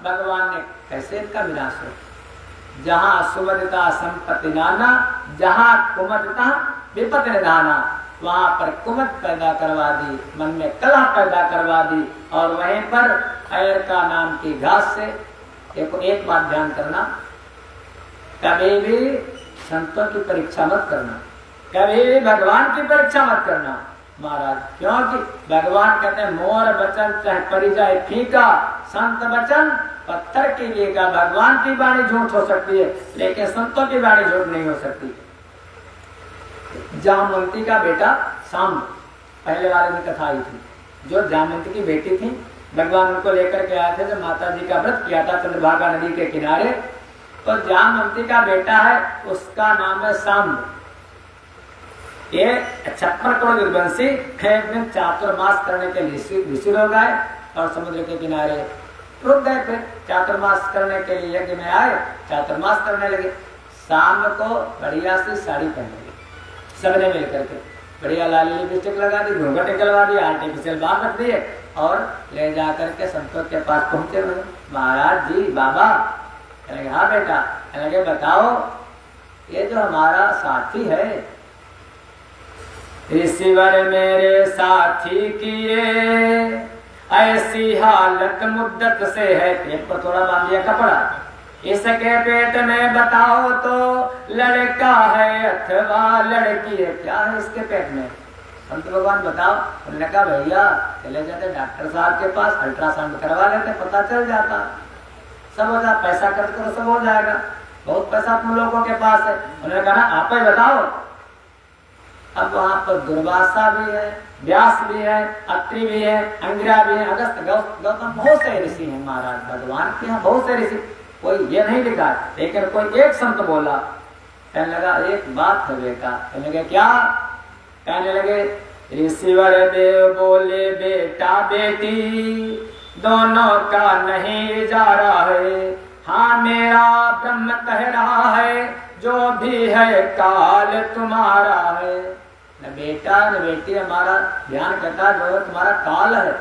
भगवान ने कैसे इनका विनाश हो। जहाँ सुमदता संपत्ति नाना, जहाँ कुमदता विपत्ति निधाना, वहां पर कुमत पैदा करवा दी, मन में कलह पैदा करवा दी। और वहीं पर ऐरका नाम की घास से एक बात ध्यान करना, कभी भी संतों की परीक्षा मत करना, कभी भी भगवान की परीक्षा मत करना महाराज। क्योंकि भगवान कहते हैं मोर वचन चाहे परी जाए फीका, संत वचन पत्थर की लेगा। भगवान की वाणी झूठ हो सकती है लेकिन संतों की वाणी झूठ नहीं हो सकती। जामवंती का बेटा सांब, पहले वाले में कथा आई थी, जो जामवंती की बेटी थी, भगवान उनको लेकर के आए थे जब माता जी का व्रत किया था चंद्रभागा नदी के किनारे। तो जामवंती का बेटा है, उसका नाम है सांब। ये 56 करोड़ विरवंशी एक दिन चातुर्मास करने के लिए ऋषि लोग आए और समुद्र के किनारे रुक गए। फिर चातुर्मास करने के लिए यज्ञ में आए, चातुर्मास करने लगे। सांब को बढ़िया सी साड़ी पहने सबने मिल करके, बढ़िया लाली लिपस्टिक लगा दी, घूंघट निकलवा दी, आर्टिफिशियल बाल रख दिए और ले जा करके संतों के पास पहुंचे हुए। महाराज जी बाबा, कहने हाँ बेटा, कहने बताओ ये जो हमारा साथी है, ऋषिवर मेरे साथी किए ऐसी हालत मुद्दत से है, पेट पर थोड़ा बांध दिया कपड़ा, इसके पेट में बताओ तो लड़का है अथवा लड़की है, क्या है इसके पेट में, संत भगवान बताओ। उन्होंने कहा भैया चले जाते डॉक्टर साहब के पास, अल्ट्रासाउंड करवा लेते, पता चल जाता, सब हो जाता, पैसा खर्च करो सब हो जाएगा, बहुत पैसा तुम लोगों के पास है। उन्होंने कहा ना आप ही बताओ। अब वहां पर दुर्वासा भी है, व्यास भी है, अत्रि भी है, अंगिरा भी है, अगस्त गौतम, बहुत से ऋषि हैं महाराज भगवान के यहाँ, बहुत से ऋषि। कोई ये नहीं लिखा, लेकिन कोई एक संत बोला, कहने लगा एक बात है बेटा। कहने लगे क्या? कहने लगे ऋषिवर देव बोले बेटा बेटी दोनों का नहीं जा रहा है, हाँ मेरा ब्रह्म कह रहा है जो भी है काल तुम्हारा है। न बेटा न बेटी हमारा ध्यान करता जो तुम्हारा काल है।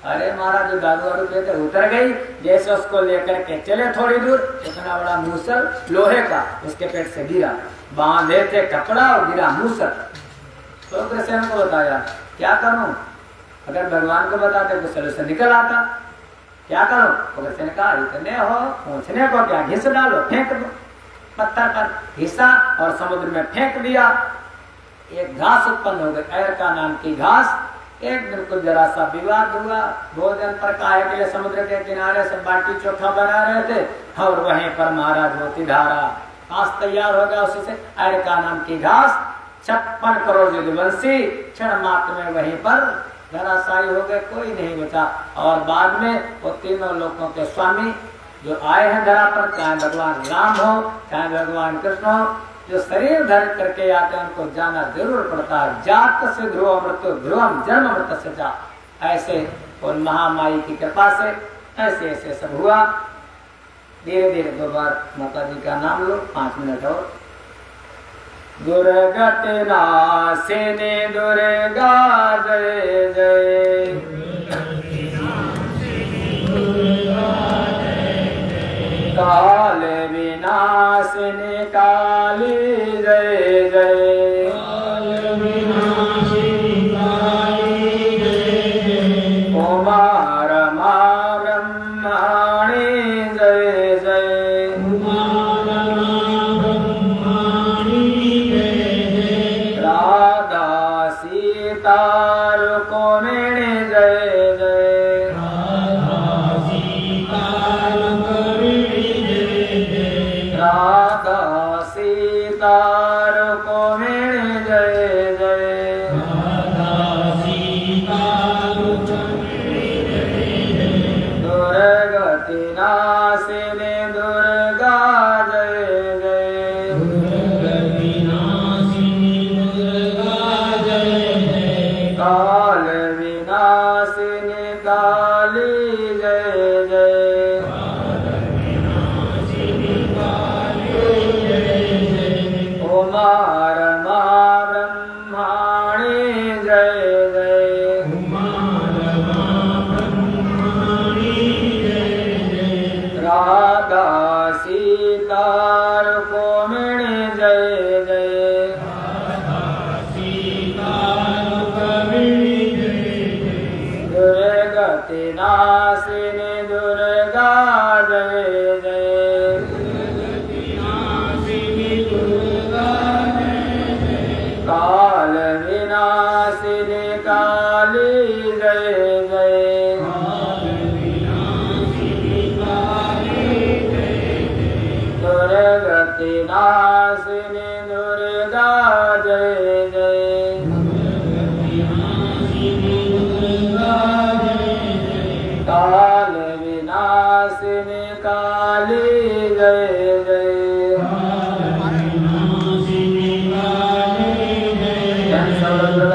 अरे महाराज जो दारू वारू पीते उतर गई, जैसे उसको लेकर के चले थोड़ी दूर, इतना बड़ा मूसल लोहे का उसके पेट से गिरा, बांधे थे कपड़ा और गिरा मूसल। तो कृष्ण को बताया क्या करूं, अगर भगवान को बताते तो सलूशन निकल आता, क्या करो? तो कृष्ण ने कहा इतने हो पूछने को क्या, घिस डालो, फेंक दो पत्थर पर। घिसा और समुद्र में फेंक दिया। एक घास उत्पन्न हो गई, एर का नाम की घास। एक बिल्कुल जरा सा विवाद हुआ, भोजन पर काहे के लिए समुद्र के किनारे से बाटी चोखा बना रहे थे और वहीं पर महाराज मोती धारा घास तैयार हो गया। उसी से एर का नाम की घास 56 करोड़ युगवंशी क्षण मात्र में वहीं पर धराशायी हो गए, कोई नहीं बचा। और बाद में वो तीनों लोगों के स्वामी जो आए हैं धरा पर, चाहे भगवान राम हो चाहे भगवान कृष्ण हो, जो शरीर धर करके आते हैं उनको जाना जरूर पड़ता है। जात से ध्रुव मृत्यु ध्रुवम जन्म मृत से जा। ऐसे उन महामाई की कृपा से ऐसे ऐसे सब हुआ। धीरे धीरे 2 बार माता जी का नाम लो, 5 मिनट और। दुर्गति नाशिनी दुर्गा जय जय, काल विनाशिनी काली जय जय, उमा रमा ब्रह्माणी जय जय, राधा सीता रुक्मिणी जय जय, राधा सीता रुक्मिणी जय जय, दुर्गति नाशिनी दुर्गा जय जय, काल विनाशिनी काली जय जय, उमा रमा ब्रह्माणी जय जय, राधा सीता रुक्मिणी जय जय, दुर्गति नाशिनी दुर्गा जय जय, काल विनाशिनी काली जय जय, दुर्गति नाशिनी दुर्गा जय जय, काल विनाशिनी काली जय जय,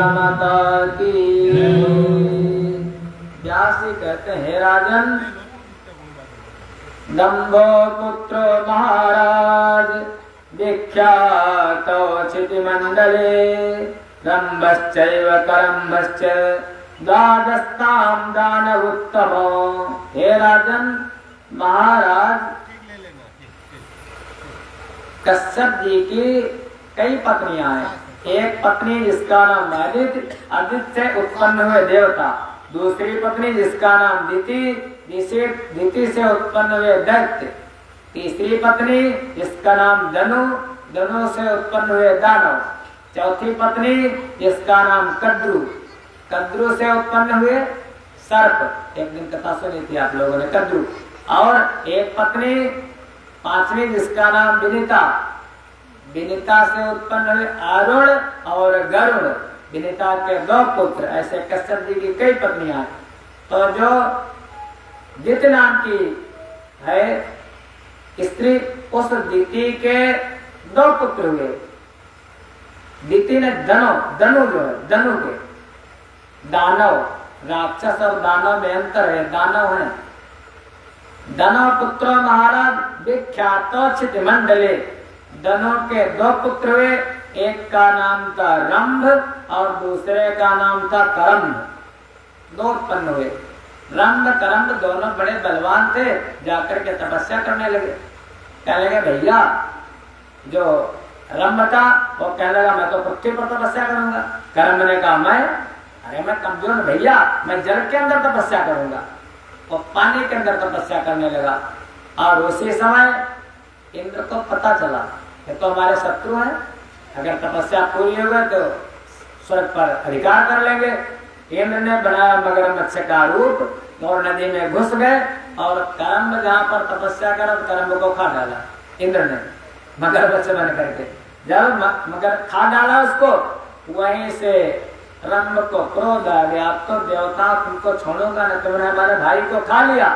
माता की। व्यास जी कहते हैं राजन, दंभो पुत्र महाराज विख्यात क्षिति मंडले, रंभश्चैव करंभश्च द्वादस्ताम दानव उत्तमो। हे राजन, महाराज कश्यप जी की कई पत्नियां हैं। एक पत्नी जिसका नाम आदित्य, आदित्य से उत्पन्न हुए देवता। दूसरी पत्नी जिसका नाम दिति, दिति से उत्पन्न हुए दैत्य। तीसरी पत्नी जिसका नाम धनु, धनु से उत्पन्न हुए दानव। चौथी पत्नी जिसका नाम कद्रु, कद्रु से उत्पन्न हुए सर्प। एक दिन कथा सुनी थी आप लोगों ने, कद्रु। और एक पत्नी पांचवी जिसका नाम विनिता, विनिता से उत्पन्न हुए अरुण और गरुड़। विनिता के 2 पुत्र। ऐसे कश्यप जी की कई पत्नियां। तो जो दिति नाम की है स्त्री, उस दिति के 2 पुत्र हुए। दिति ने धनु जो है, धनु के दानव, राक्षस और दानव में अंतर है, दानव है। दानव पुत्र महाराज विख्यात क्षिति मंडले। दोनों के 2 पुत्र हुए, एक का नाम था रंभ और दूसरे का नाम था करंभ। 2 उत्पन्न हुए। रंभ करंभ दोनों बड़े बलवान थे। जाकर के तपस्या करने लगे। कहने लगे भैया, जो रंभ था वो कहने लगा मैं तो पृथ्वी पर तपस्या करूंगा। करंभ ने कहा मैं कमजोर भैया, मैं जल के अंदर तपस्या करूंगा। वो पानी के अंदर तपस्या करने लगा। और उसी समय इंद्र को पता चला कि तो हमारे शत्रु हैं, अगर तपस्या पूरी हो गई तो स्वर्ग पर अधिकार कर लेंगे। इंद्र ने बनाया मगरमच्छ का रूप और नदी में घुस गए और करम्ब जहाँ पर तपस्या करा करम्ब को खा डाला इंद्र ने मगरमच्छ बन करके। जब मगर खा डाला उसको, वहीं से रंभ को क्रोध आ गया, अब तो देवता तुमको छोड़ूंगा न, तुमने हमारे भाई को खा लिया।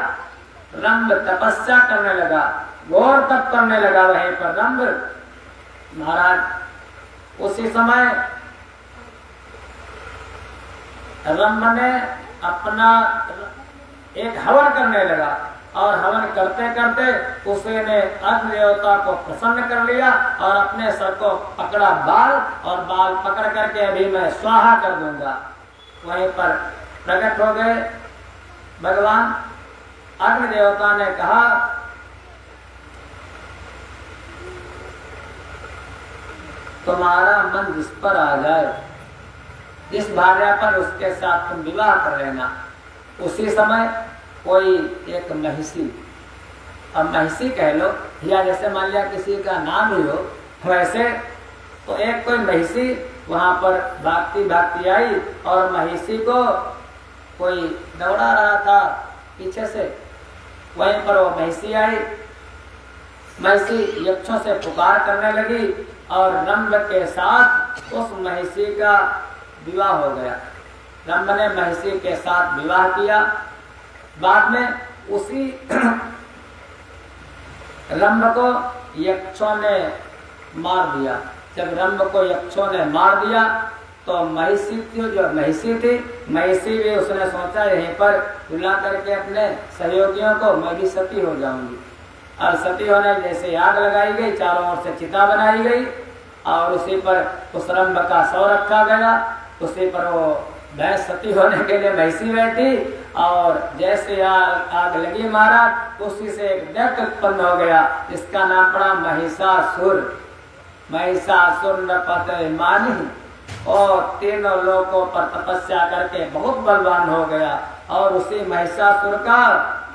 रंभ तपस्या करने लगा, घोर तप करने लगा वहीं पर रंभ महाराज। उसी समय रंभ ने अपना एक हवन करने लगा और हवन करते करते उसने अग्नि देवता को प्रसन्न कर लिया और अपने सर को पकड़ा बाल, और बाल पकड़ करके अभी मैं स्वाहा कर दूंगा। वहीं पर प्रकट हो गए भगवान। अग्नि देवता ने कहा तुम्हारा मन जिस पर आ जाए, जिस भार्या पर उसके साथ तुम विवाह कर लेना। उसी समय कोई एक महिषी, अब महिषी कह लो या जैसे मान लिया किसी का नाम ही हो, वैसे तो एक कोई महिषी वहां पर भागती आई और महिषी को कोई दौड़ा रहा था पीछे से। वहीं पर वो महिषी आई, महिषी यक्षों से पुकार करने लगी और रंभ के साथ उस महिषी का विवाह हो गया। रंभ ने महिषी के साथ विवाह किया। बाद में उसी रंभ को यक्षों ने मार दिया। जब रंभ को यक्षों ने मार दिया तो महिषी थी, जो महिषी थी, महिषी भी उसने सोचा यहीं पर बुला करके अपने सहयोगियों को मैं भी सती हो जाऊंगी। और सती होने जैसे आग लगाई गई, चारों ओर से चिता बनाई गई और उसी पर उस रंभ का शव रखा गया। उसी पर वो भैंस सती होने के लिए महिषी बैठी और जैसे आग लगी महाराज, उसी से एक दैत्य उत्पन्न हो गया जिसका नाम पड़ा महिषासुर। महिषासुर नृपते मानी और तीनों लोकों पर तपस्या करके बहुत बलवान हो गया। और उसी महिषासुर का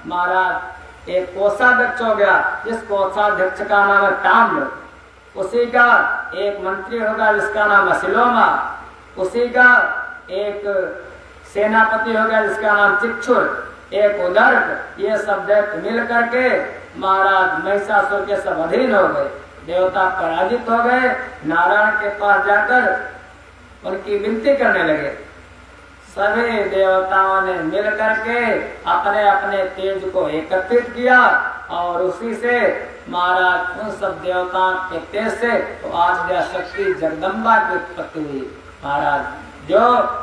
महाराज एक कोषाध्यक्ष हो गया, जिस कोषाध्यक्ष का नाम है ताम्र। उसी का एक मंत्री होगा जिसका नाम असिलोमा। उसी का एक सेनापति हो गया जिसका नाम चिक्षुर, एक उदर्क। ये सब दैत्य मिल करके महाराज महिषासुर के सब अधीन हो गए। देवता पराजित हो गए। नारायण के पास जाकर उनकी विनती करने लगे। सभी देवताओं ने मिल करके अपने अपने तेज को एकत्रित किया और उसी से महाराज उन सब देवताओं के तेज से तो आद्या शक्ति जगदम्बा की उत्पत्ति हुई। महाराज जो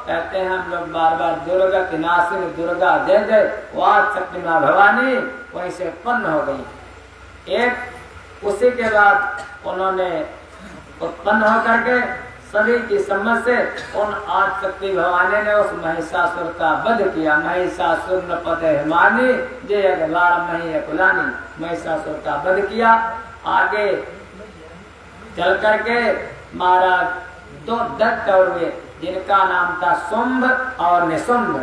कहते हैं हम लोग बार बार दुर्गा की नासिनी दुर्गा जय जय, वाद शक्ति माँ भवानी वहीं से उत्पन्न हो गई। एक उसी के बाद उन्होंने उत्पन्न होकर के सभी की समझ से उन आद शक्ति भवानी ने उस महिषासुर का वध किया। महिषासुर नृपते मानी जय अगलाड़ मही कुलानी, महिषासुर का वध किया। आगे चल करके महाराज दो दत्त और हुए जिनका नाम था शुंभ और निशुंभ।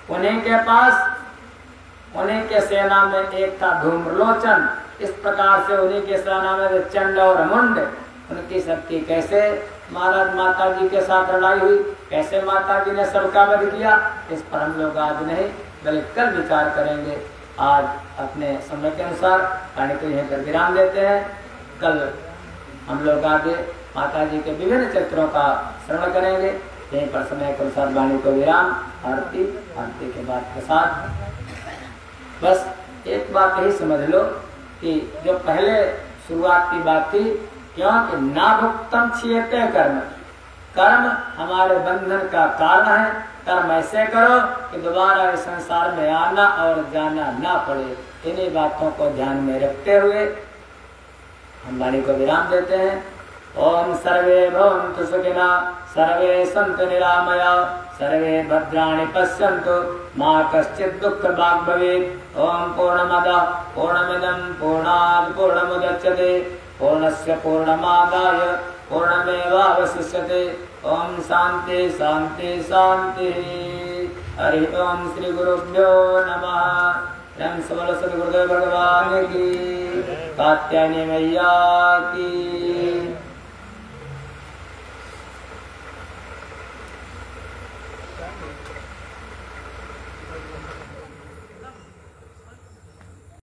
उन्हीं के पास उन्हीं के सेना में एक था धूम्रलोचन। इस प्रकार से उन्हीं के सेना में चंड और मुंड। उनकी शक्ति कैसे महाराज माता जी के साथ लड़ाई हुई, कैसे माता जी ने सबका वध किया, इस पर हम लोग आज नहीं बल्कि कल विचार करेंगे। आज अपने समय के अनुसार वाणी को यहीं पर विराम देते हैं। कल हम लोग आगे माता जी के विभिन्न चरित्रों का श्रवण करेंगे। यहीं पर समय के अनुसार वाणी को विराम। आरती, आरती के बाद प्रसाद। बस एक बात यही समझ लो कि जो पहले शुरुआत की बात थी, क्योंकि ना भुक्तम छियते कर्म, कर्म हमारे बंधन का कारण है। कर्म ऐसे करो कि दोबारा इस संसार में आना और जाना ना पड़े। इन्हीं बातों को ध्यान में रखते हुए हम वाणी को विराम देते हैं। ओम सर्वे भवन्तु सुखिनः, सर्वे सन्तु निरामया, सर्वे भद्राणि पश्यन्तु, मा कश्चित् दुःखभाग् भवेत्। ओम पूर्णमदः पूर्णमिदं पूर्णात् पूर्णमुदच्यते, पूर्णस्य पूर्णमादाय पूर्णमेवावशिष्यते। ओम शांति शांति शांति। हरि ओम श्री गुरुभ्यो नमः। रंग सबल सदगुरुदेव भगवान की, कात्यायनी मैया की।